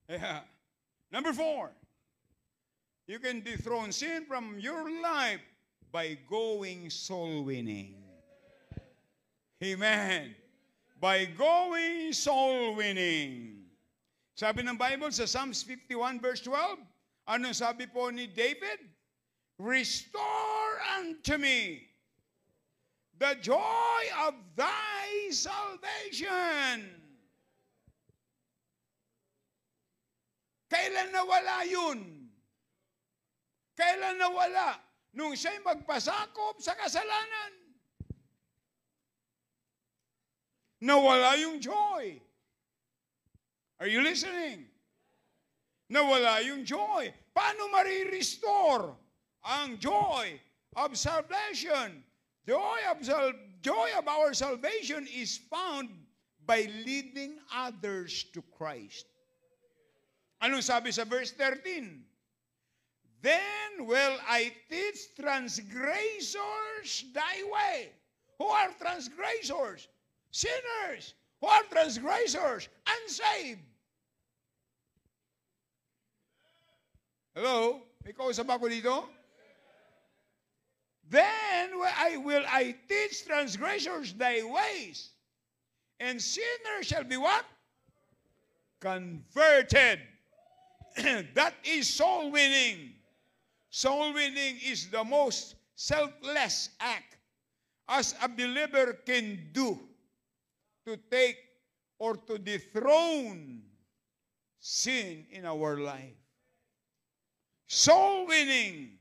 Yeah. Number 4, you can dethrone sin from your life by going soul winning. Amen. By going soul winning. Sabi ng Bible sa Psalms 51 verse 12, anong sabi po ni David? Restore unto me the joy of thy salvation. Kailan nawala yun? Kailan nawala? Nung siya'y magpasakop sa kasalanan. Nawala yung joy. Are you listening? Nawala yung joy. Paano marirestore ang joy of salvation? Joy of our salvation is found by leading others to Christ. Anong sabi sa verse 13? Then will I teach transgressors thy way. Who are transgressors? Sinners. Who are transgressors? Unsaved. Hello? May kausap ako dito? Then will I teach transgressors thy ways, and sinners shall be what? Converted. That is soul winning. Soul winning is the most selfless act as a believer can do to take or to dethrone sin in our life. Soul winning.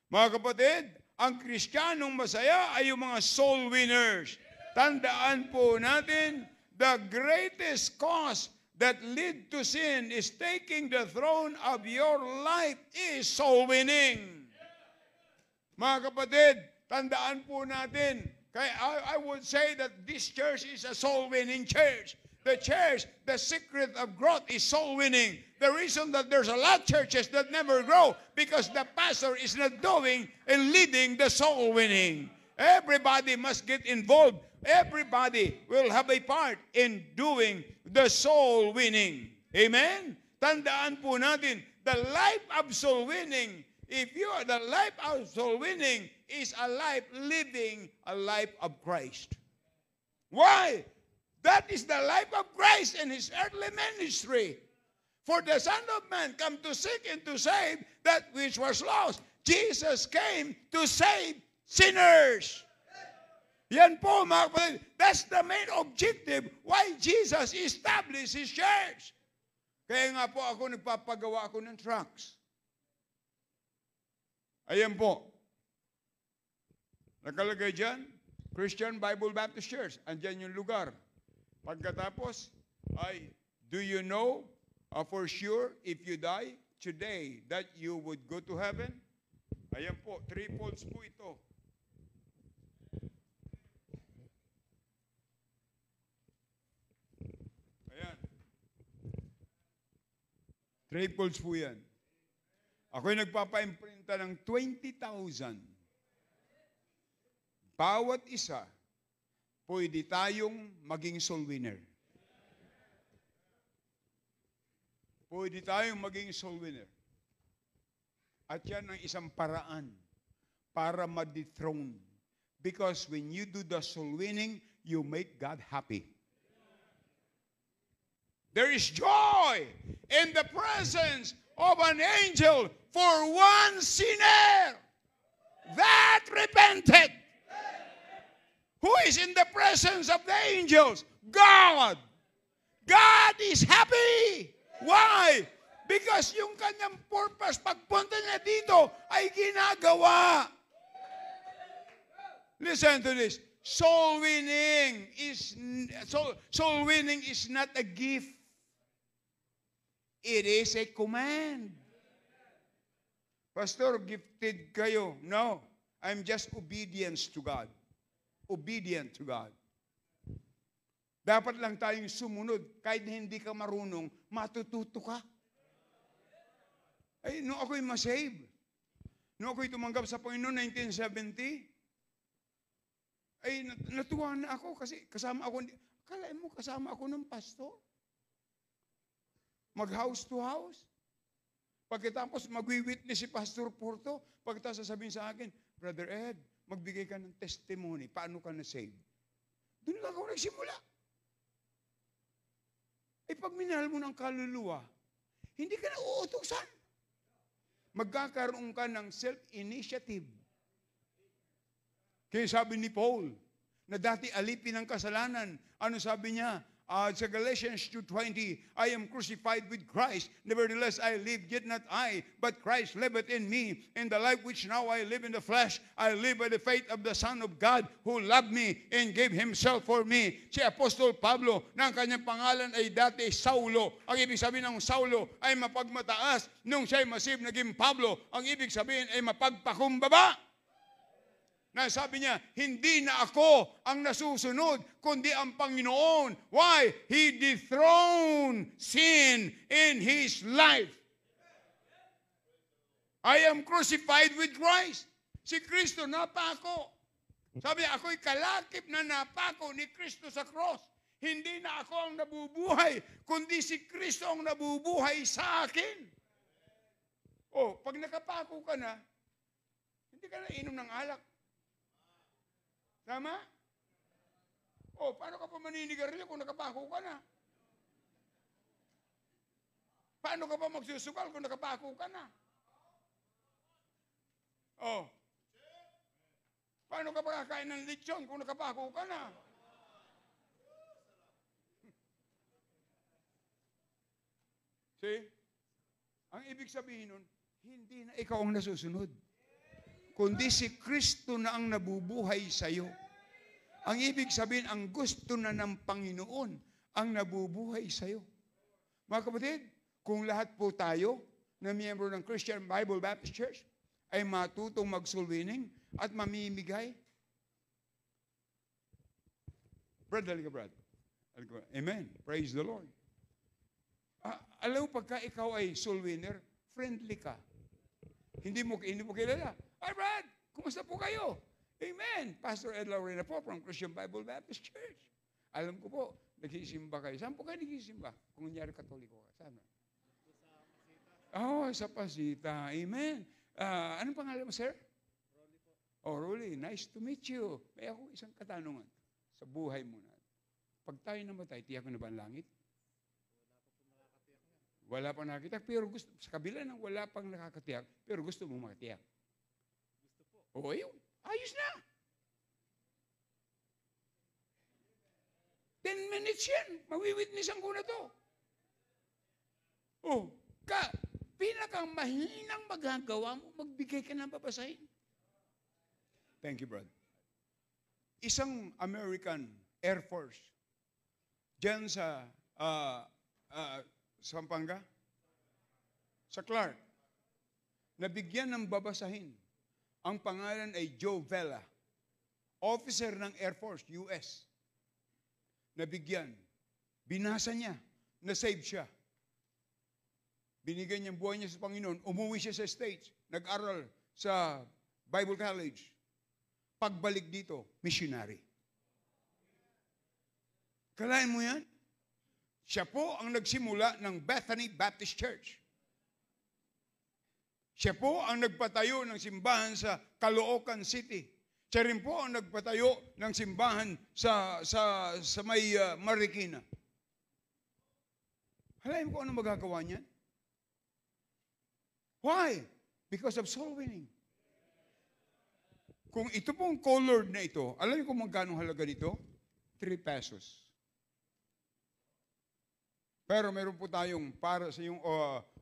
Mga kapatid, ang Kristiyanong masaya ay yung mga soul winners. Tandaan po natin, the greatest cause that lead to sin is taking the throne of your life is soul winning. Mga kapatid, tandaan po natin, I would say that this church is a soul winning church. The church, the secret of growth is soul winning. The reason that there's a lot of churches that never grow because the pastor is not doing and leading the soul winning. Everybody must get involved. Everybody will have a part in doing the soul winning. Amen? Tandaan po natin, the life of soul winning, the life of soul winning is a life living a life of Christ. Why? That is the life of Christ in His earthly ministry. For the Son of Man come to seek and to save that which was lost. Jesus came to save sinners. Yan po, mga kapatid. That's the main objective why Jesus established His church. Kaya nga po ako nagpapagawa ako ng trucks. Ayan po. Nakalagay dyan, Christian Bible Baptist Church. Andyan yung lugar. Pagkatapos, do you know for sure if you die today that you would go to heaven? Ayan po, 3 folds po ito. Ayan. Triples po yan. Ako'y nagpapa-imprinta ng 20,000. Bawat isa, pwede tayong maging soul winner. Pwede tayong maging soul winner. At yan ang isang paraan para ma-dethrone. Because when you do the soul winning, you make God happy. There is joy in the presence of an angel for one sinner that repented. Who is in the presence of the angels? God. God is happy. Why? Because yung kanyang purpose, pagpunta niya dito, ay ginagawa. Listen to this. Soul winning is not a gift. It is a command. Pastor, gifted kayo. No, I'm just obedience to God. Obedient to God. Dapat lang tayong sumunod. Kahit hindi ka marunong, matututo ka. Ay, nung ako'y masave, nung ako'y tumanggap sa Panginoon 1970, ay natuwa na ako kasi kasama ako, akala mo kasama ako ng pastor? Mag-house to house. Pagkatapos magwi-witness si Pastor Porto, pagkatapos sasabihin sa akin, Brother Ed, magbigay ka ng testimony, paano ka na-save? Doon lang ako nagsimula. Eh pag minahal mo ng kaluluwa, hindi ka na uutusan. Magkakaroon ka ng self-initiative. Kaya sabi ni Paul, na dati alipin ng kasalanan, ano sabi niya? Sa Galatians 2:20, I am crucified with Christ. Nevertheless, I live, yet not I, but Christ liveth in me. In the life which now I live in the flesh, I live by the faith of the Son of God who loved me and gave Himself for me. Si Apostol Pablo, na ang kanyang pangalan ay dati Saulo. Ang ibig sabihin ng Saulo ay mapagmataas. Nung siya'y masib, naging Pablo. Ang ibig sabihin ay mapagpakumbaba. Na sabi niya, hindi na ako ang nasusunod, kundi ang Panginoon. Why? He dethroned sin in His life. I am crucified with Christ. Si Kristo napako. Sabi niya, ako'y kalakip na napako ni Kristo sa cross. Hindi na ako ang nabubuhay, kundi si Kristo ang nabubuhay sa akin. Oh, pag nakapako ka na, hindi ka na inom ng alak. Tama? O, paano ka pa maninigarilyo kung nakapako ka na? Paano ka pa magsusugal kung nakapako ka na? O, paano ka pa kakain ng lechon kung nakapako ka na? See? Ang ibig sabihin nun, hindi na ikaw ang nasusunod, kundi si Kristo na ang nabubuhay sa iyo. Ang ibig sabihin, ang gusto na ng Panginoon ang nabubuhay sa iyo. Mga kapatid, kung lahat po tayo na miyembro ng Christian Bible Baptist Church ay matutong mag-soul winning at mamimigay. Brad, halika Brad. Amen. Praise the Lord. Alam mo, pagka ikaw ay soul winner, friendly ka. Hindi mo kilala. Hi, Brad! Kumusta po kayo? Amen! Pastor Ed Laurena po from Christian Bible Baptist Church. Alam ko po, nagsisimba kayo. Saan po kayo nagsisimba? Kung nangyari katoliko ka. Saan? Sa Pasita. Amen. Anong pangalan mo, sir? Rolly po. Oh, Rolly. Nice to meet you. May ako isang katanungan sa buhay mo na. Pag tayo namatay, tiyak na ba ang langit? Wala pang nakakatiyak, pero gusto, sa kabila ng wala pang nakakatiyak, pero gusto mong makatiyak. O, ayun. Ayos na. 10 minutes yan. Mawiwitnessan ko na to. Oh, pinakang mahinang magagawa mo, magbigay ka ng babasahin. Thank you, brother. Isang American Air Force, dyan sa Pampanga, sa Clark, nabigyan ng babasahin. Ang pangalan ay Joe Vela, officer ng Air Force, US. Nabigyan. Binasa niya. Na-save siya. binigay niyang buhay niya sa Panginoon, umuwi siya sa States, nag-aral sa Bible College. Pagbalik dito, missionary. Kalain mo yan? Siya po ang nagsimula ng Bethany Baptist Church. Siya po ang nagpatayo ng simbahan sa Caloocan City. Siya rin po ang nagpatayo ng simbahan sa may Marikina. Halayin ko ano magagawa niyan? Why? Because of soul winning. Kung ito pong colored na ito, alam niyo kung magkano halaga nito? 3 pesos. Pero meron po tayong para sa yung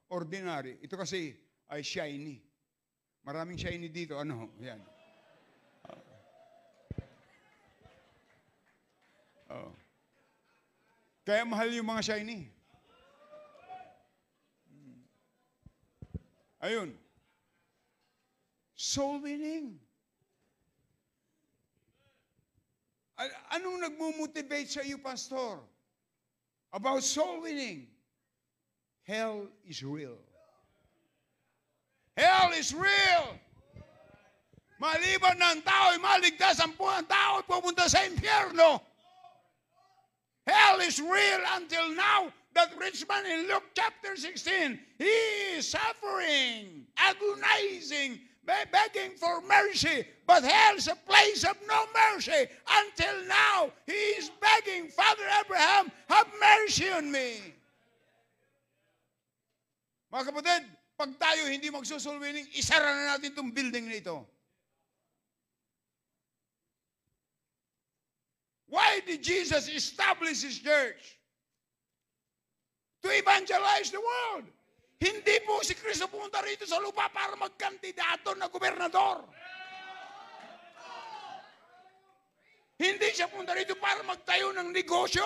ordinary. Ito kasi ay shiny. Maraming shiny dito. Ano? Yan. Kaya mahal yung mga shiny. Ayun. Soul winning. Anong nagmumotivate sa iyo, Pastor? About soul winning? Hell is real. Hell is real. Maliban ng tao ay maligtas, ang tao ay pupunta sa impyerno. Hell is real until now. That rich man in Luke chapter 16, he is suffering, agonizing, begging for mercy. But hell is a place of no mercy. Until now, he is begging, Father Abraham, have mercy on me. Mga kapatid, pag tayo hindi magsusulwining, isara na natin itong building na ito. Why did Jesus establish His church? To evangelize the world. Hindi po si Kristo pumunta rito sa lupa para magkandidato na gobernador. Hindi siya pumunta rito para magtayo ng negosyo.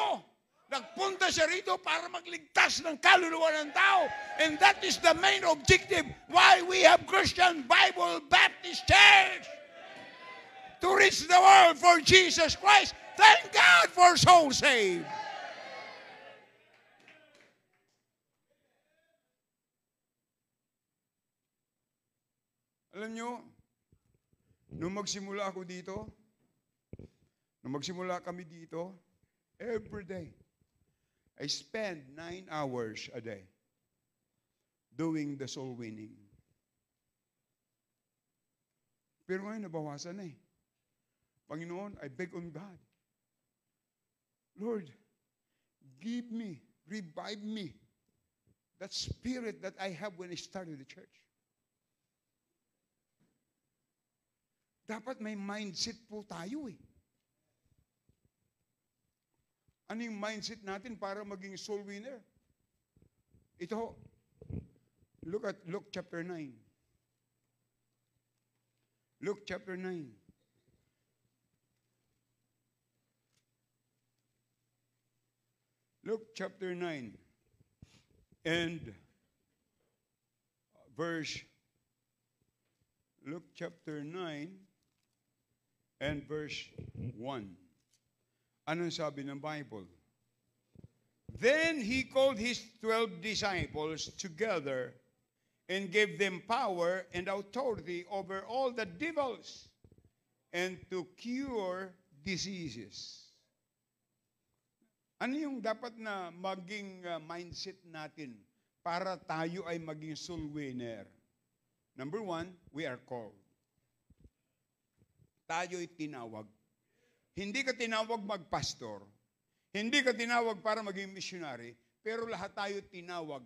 Nagpunta siya rito para magligtas ng kaluluwa ng tao. And that is the main objective why we have Christian Bible Baptist Church. To reach the world for Jesus Christ. Thank God for souls saved. Alam nyo, nung magsimula ako dito, nung magsimula kami dito, every day, I spend 9 hours a day doing the soul winning. Pero ngayon, nabawasan na eh. Panginoon, I beg on God, Lord, give me, revive me, that spirit that I have when I started the church. Dapat may mindset po tayo eh. Ano yung mindset natin para maging soul winner? Ito, look at Luke chapter 9. Luke chapter 9. Luke chapter 9 and Luke chapter 9 and verse 1. Anong sabi ng Bible? Then he called his 12 disciples together and gave them power and authority over all the devils and to cure diseases. Ano yung dapat na maging mindset natin para tayo ay maging soul winner? Number 1, we are called. Tayo'y tinawag. Hindi ka tinawag magpastor. Hindi ka tinawag para maging missionary. Pero lahat tayo tinawag.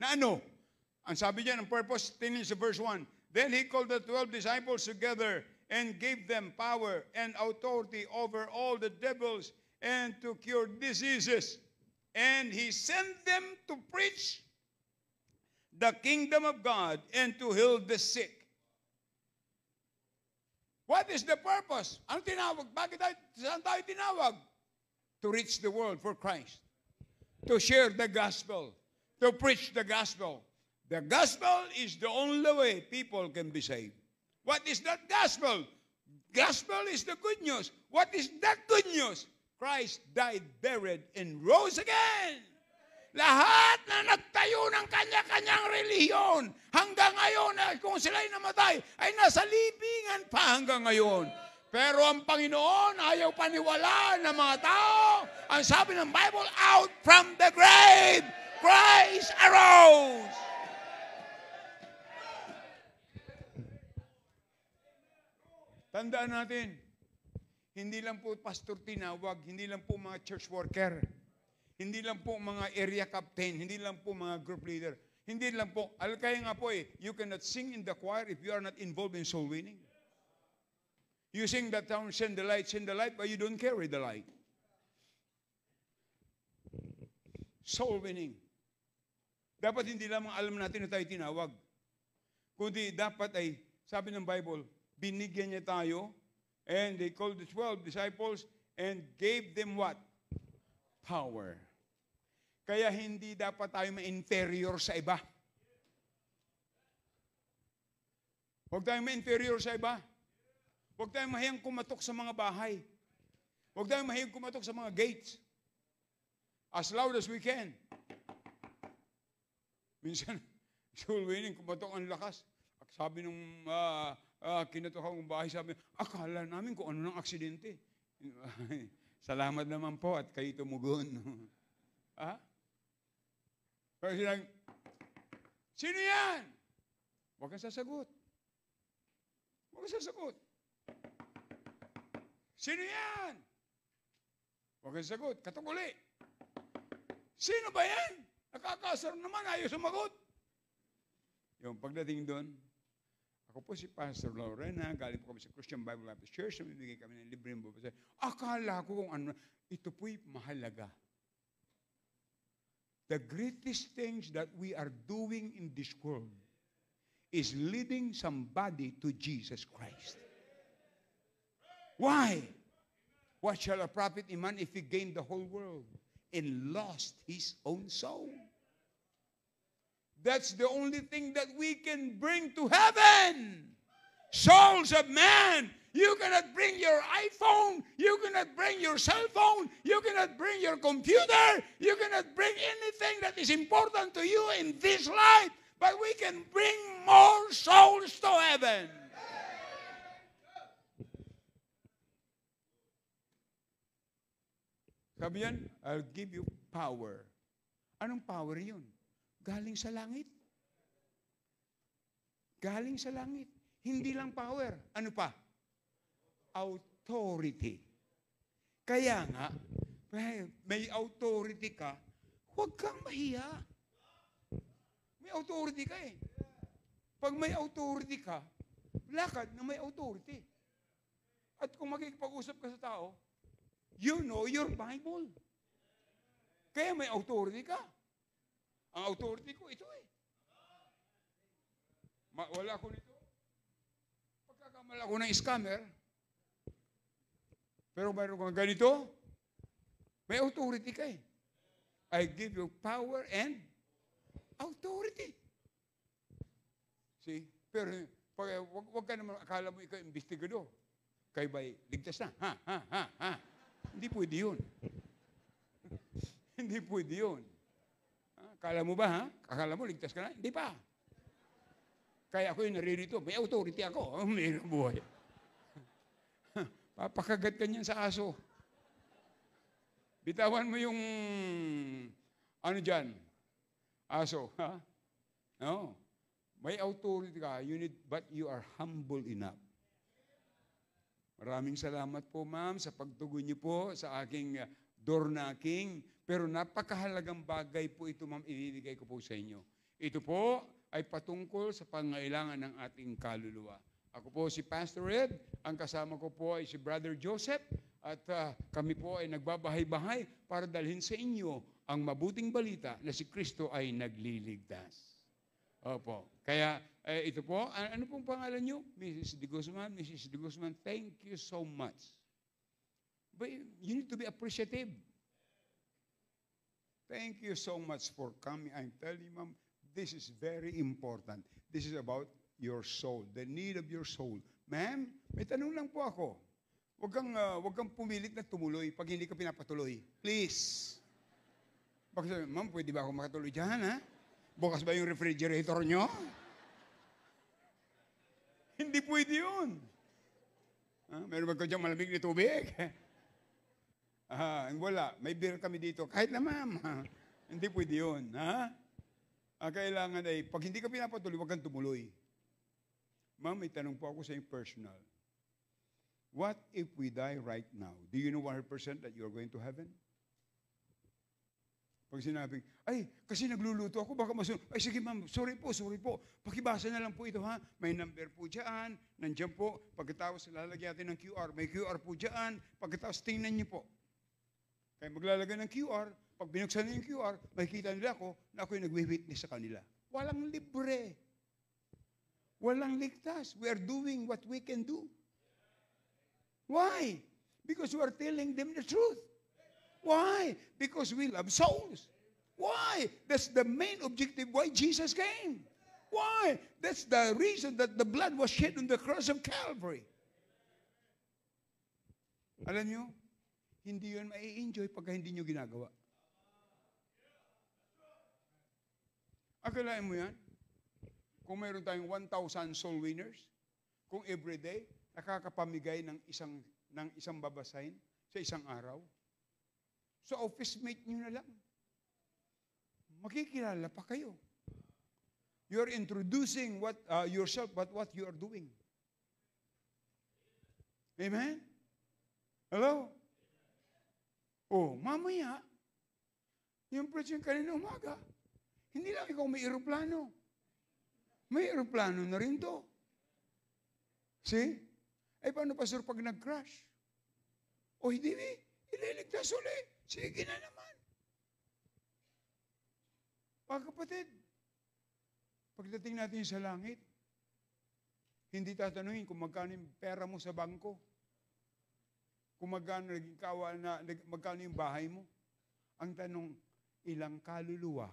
Na ano? Ang sabi niya ng purpose, tinin sa verse 1. Then he called the 12 disciples together and gave them power and authority over all the devils and to cure diseases. And he sent them to preach the kingdom of God and to heal the sick. What is the purpose? Ano tinawag? Bakit saan tayo tinawag? To reach the world for Christ. To share the gospel. To preach the gospel. The gospel is the only way people can be saved. What is that gospel? Gospel is the good news. What is that good news? Christ died, buried, and rose again. lahat na nagtayo ng kanya-kanyang relihiyon, hanggang ngayon, kung sila'y namatay, ay nasa libingan pa hanggang ngayon. Pero ang Panginoon, ayaw paniwalaan ng mga tao. Ang sabi ng Bible, out from the grave, Christ arose. Tandaan natin, hindi lang po pastor tinawag, hindi lang po mga church worker, hindi lang po mga area captain, hindi lang po mga group leader, hindi lang po, kaya nga po you cannot sing in the choir if you are not involved in soul winning. You sing that song, send the light, but you don't carry the light. Soul winning. Dapat hindi lamang alam natin na tayo tinawag, kundi dapat ay, sabi ng Bible, binigyan niya tayo, and they called the 12 disciples and gave them what? Power. Kaya hindi dapat tayo ma-inferior sa iba. Huwag tayong ma-inferior sa iba. Huwag tayong mahiyang kumatok sa mga bahay. Huwag tayong mahiyang kumatok sa mga gates. As loud as we can. Minsan, soul winning, kumatok ang lakas. Sabi nung kinatok akong bahay, sabi, akala namin kung ano ng aksidente. Salamat naman po at kayo tumugon. Ha? Pero sinabi, sino yan? Huwag kang sasagot. Huwag kang sasagot. Sino yan? Huwag kang sasagot. Katok uli. Sino ba yan? Nakakasar naman, ayaw sumagot. Yung pagdating doon, ako po si Pastor Lorena, galing po kami sa Christian Bible Baptist Church, namibigay kami ng libreng babasa. Akala ko kung ano, ito po'y mahalaga. The greatest things that we are doing in this world is leading somebody to Jesus Christ. Why? What shall a profit a man if he gained the whole world and lost his own soul? That's the only thing that we can bring to heaven. Souls of man. You cannot bring your iPhone. You cannot bring your cell phone. You cannot bring your computer. You cannot bring anything that is important to you in this life. But we can bring more souls to heaven. Sabi yan, I'll give you power. Anong power yun? Galing sa langit. Galing sa langit. Hindi lang power. Ano pa? Authority. Kaya nga, may authority ka, huwag kang mahiya. May authority ka eh. Pag may authority ka, lakad na may authority. At kung makikipag-usap ka sa tao, you know your Bible. Kaya may authority ka. Ang authority ko, ito eh. Wala ko nito. Pagkakamala ko ng scammer, pero mayroon kang ganito, may authority ka eh. I give you power and authority. See? Pero wag ka naman, akala mo ikaw investigador. Kayo ba'y ligtas na? Ha? Hindi pwede yun. Hindi pwede yun. Akala mo ba, ha? Akala mo, ligtas ka na? Hindi pa. Kaya ako yung naririto. May authority ako. May buhay. Papakagat ka niyan sa aso. Bitawan mo yung, ano dyan? Aso, ha? No. May authority ka, but you are humble enough. Maraming salamat po, ma'am, sa pagtugon niyo po sa aking door knocking. Pero napakahalagang bagay po ito, ma'am, ibibigay ko po sa inyo. Ito po ay patungkol sa pangailangan ng ating kaluluwa. Ako po si Pastor Ed, ang kasama ko po ay si Brother Joseph, at kami po ay nagbabahay-bahay para dalhin sa inyo ang mabuting balita na si Kristo ay nagliligtas. Opo. Kaya ito po, ano pong pangalan niyo? Mrs. De Guzman, thank you so much. But you need to be appreciative. Thank you so much for coming. I'm telling you, ma'am, this is very important. This is about your soul, the need of your soul. Ma'am, may tanong lang po ako. Huwag kang pumilit na tumuloy pag hindi ka pinapatuloy. Please.
Baka sabi, ma'am, pwede ba ako makatuloy dyan, ha? Bukas ba yung refrigerator nyo? Hindi pwede yun. Meron ba ko dyan malamig na tubig? Wala. May beer kami dito. Kahit na, ma'am. Hindi pwede yun. Kailangan ay, pag hindi ka pinapatuloy, huwag kang tumuloy. Ma'am, may tanong po ako sa inyo personal. What if we die right now? Do you know 100% that you are going to heaven? Pag sinabing, ay, kasi nagluluto ako, baka masunod. Ay, sige ma'am, sorry po. Pakibasa na lang po ito, ha? May number po dyan, nandiyan po. Pagkatapos lalagyan natin ng QR, may QR po dyan. Pagkatapos tingnan niyo po. Kaya maglalagay ng QR, pag binuksan niyo yung QR, makikita nila ako na ako'y nagwi-witness sa kanila. Walang libre. Walang ligtas. We are doing what we can do. Why? Because we are telling them the truth. Why? Because we love souls. Why? That's the main objective why Jesus came. Why? That's the reason that the blood was shed on the cross of Calvary. Alam nyo, hindi yun mai-enjoy pagka hindi nyo ginagawa. Akalain mo yan? Kung mayroon tayong 1,000 soul winners, kung everyday, nakakapamigay ng isang babasahin sa isang araw, so office mate nyo na lang. Makikilala pa kayo. You're introducing yourself but what you are doing. Amen? Hello? Mamaya, yung preaching kanina umaga, hindi lang ikaw may aeroplano. May aeroplano na rin to. See? Ay, paano, Pastor, pag nag-crash? Hindi, ililigtas ulit. Sige na naman. Mga kapatid, pagdating natin sa langit, hindi tatanungin kung magkano yung pera mo sa bangko, kung magkano yung bahay mo. Ang tanong, ilang kaluluwa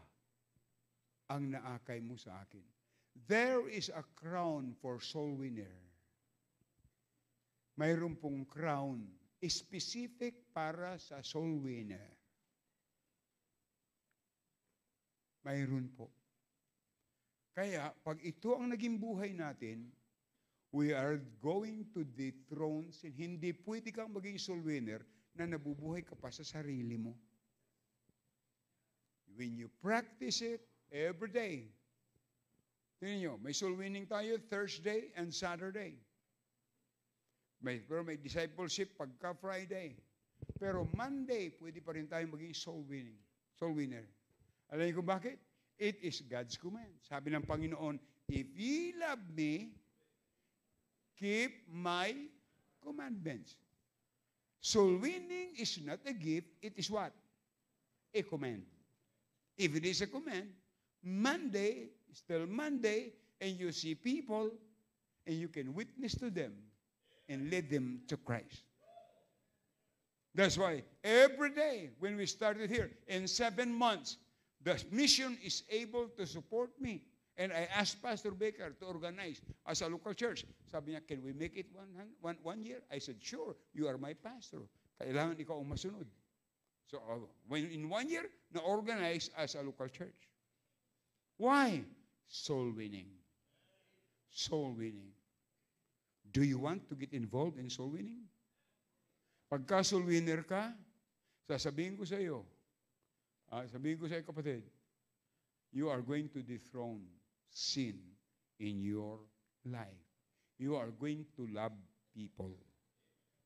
ang naakay mo sa akin? There is a crown for soul winner. Mayroon pong crown specific para sa soul winner. Mayroon po. Kaya, pag ito ang naging buhay natin, we are going to dethrone sin. Hindi pwede kang maging soul winner na nabubuhay ka pa sa sarili mo. When you practice it every day. Tingnan nyo, may soul winning tayo Thursday and Saturday. Pero may discipleship pagka Friday. Pero Monday, pwede pa rin tayo maging soul winner. Alam niyo kung bakit? It is God's command. Sabi ng Panginoon, if ye love me, keep my commandments. Soul winning is not a gift, it is what? A command. If it is a command, Monday is still Monday, and you see people, and you can witness to them, and lead them to Christ. That's why every day when we started here, in 7 months, the mission is able to support me. And I asked Pastor Baker to organize as a local church. Sabi niya, can we make it one year? I said, sure, you are my pastor. Kailangan ikaw ang masunod. So when in 1 year, na-organize as a local church. Why? Soul winning. Soul winning. Do you want to get involved in soul winning? Pagka soul winner ka, sasabihin ko sa iyo, kapatid, you are going to dethrone sin in your life. You are going to love people.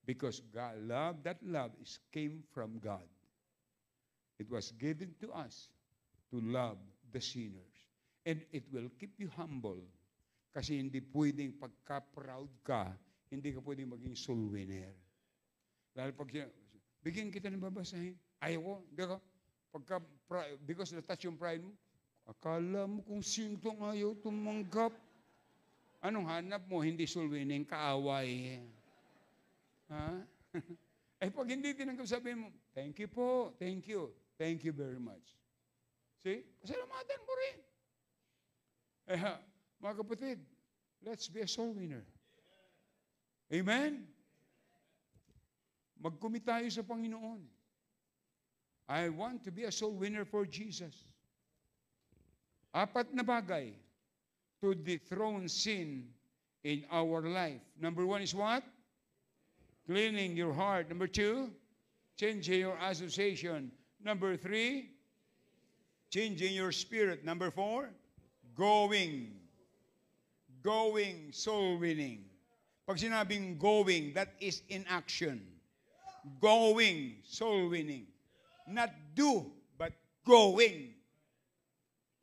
Because that love came from God. It was given to us to love the sinners. And it will keep you humble. Kasi hindi pwedeng pagka-proud ka, hindi ka pwedeng maging soul winner. Dahil pag bigyan kita ng babasahin, ayaw ko, hindi ka, because na-touch yung pride mo, akala mo kung sintong ayaw tumanggap. Anong hanap mo? Hindi soul winning, kaaway. Pag hindi tinanggap, sabihin mo, thank you po, thank you very much. See? Pasalamatan mo rin. Mga kapatid, let's be a soul winner. Amen? Mag-commit tayo sa Panginoon. I want to be a soul winner for Jesus. 4 na bagay to dethrone sin in our life. Number 1 is what? Cleaning your heart. Number 2, changing your association. Number 3,
Changing your spirit. Number 4, going. Going, soul winning. Pag sinabing going, that is in action. Going, soul winning. Not do, but going.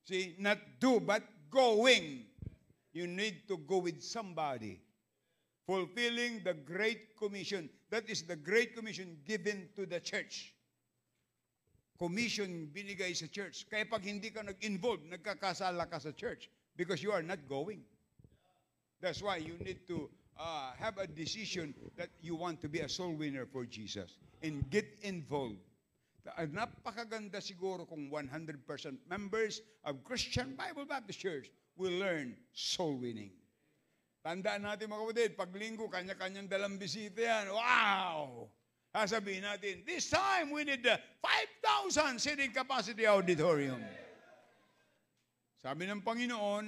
See, not do, but going. You need to go with somebody. Fulfilling the Great Commission. That is the Great Commission given to the church. Commission binigay sa church. Kaya pag hindi ka nag-involve, nagkakasala ka sa church because you are not going. That's why you need to have a decision that you want to be a soul winner for Jesus and get involved. Napakaganda siguro kung 100% members of Christian Bible Baptist Church will learn soul winning. Tandaan natin mga kapatid, pag linggo, kanya-kanyang dalang bisita yan. Wow! Sasabihin natin, this time we need the 5,000 seating capacity auditorium. Sabi ng Panginoon,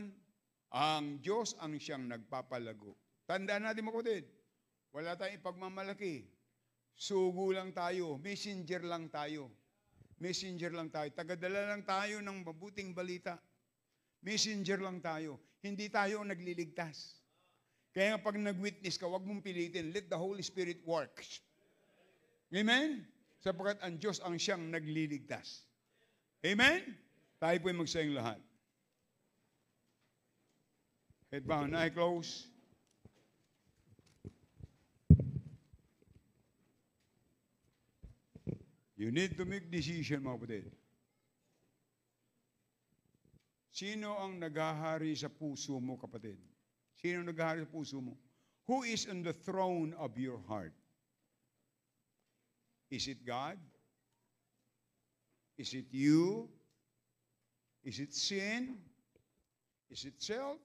ang Diyos ang siyang nagpapalago. Tandaan natin mga kapatid, wala tayong ipagmamalaki. Sugo lang tayo, messenger lang tayo. Messenger lang tayo, tagadala lang tayo ng mabuting balita. Messenger lang tayo, hindi tayo nagliligtas. Kaya pag nag-witness ka, huwag mong pilitin, let the Holy Spirit work. Amen? Sapagkat ang Diyos ang siyang nagliligtas. Amen? Tayo po'y magsayang lahat. Head bowed, eye close. You need to make decision, mga kapatid. Sino ang naghahari sa puso mo, kapatid? Sino ang naghahari sa puso mo? Who is on the throne of your heart? Is it God? Is it you? Is it sin? Is it self?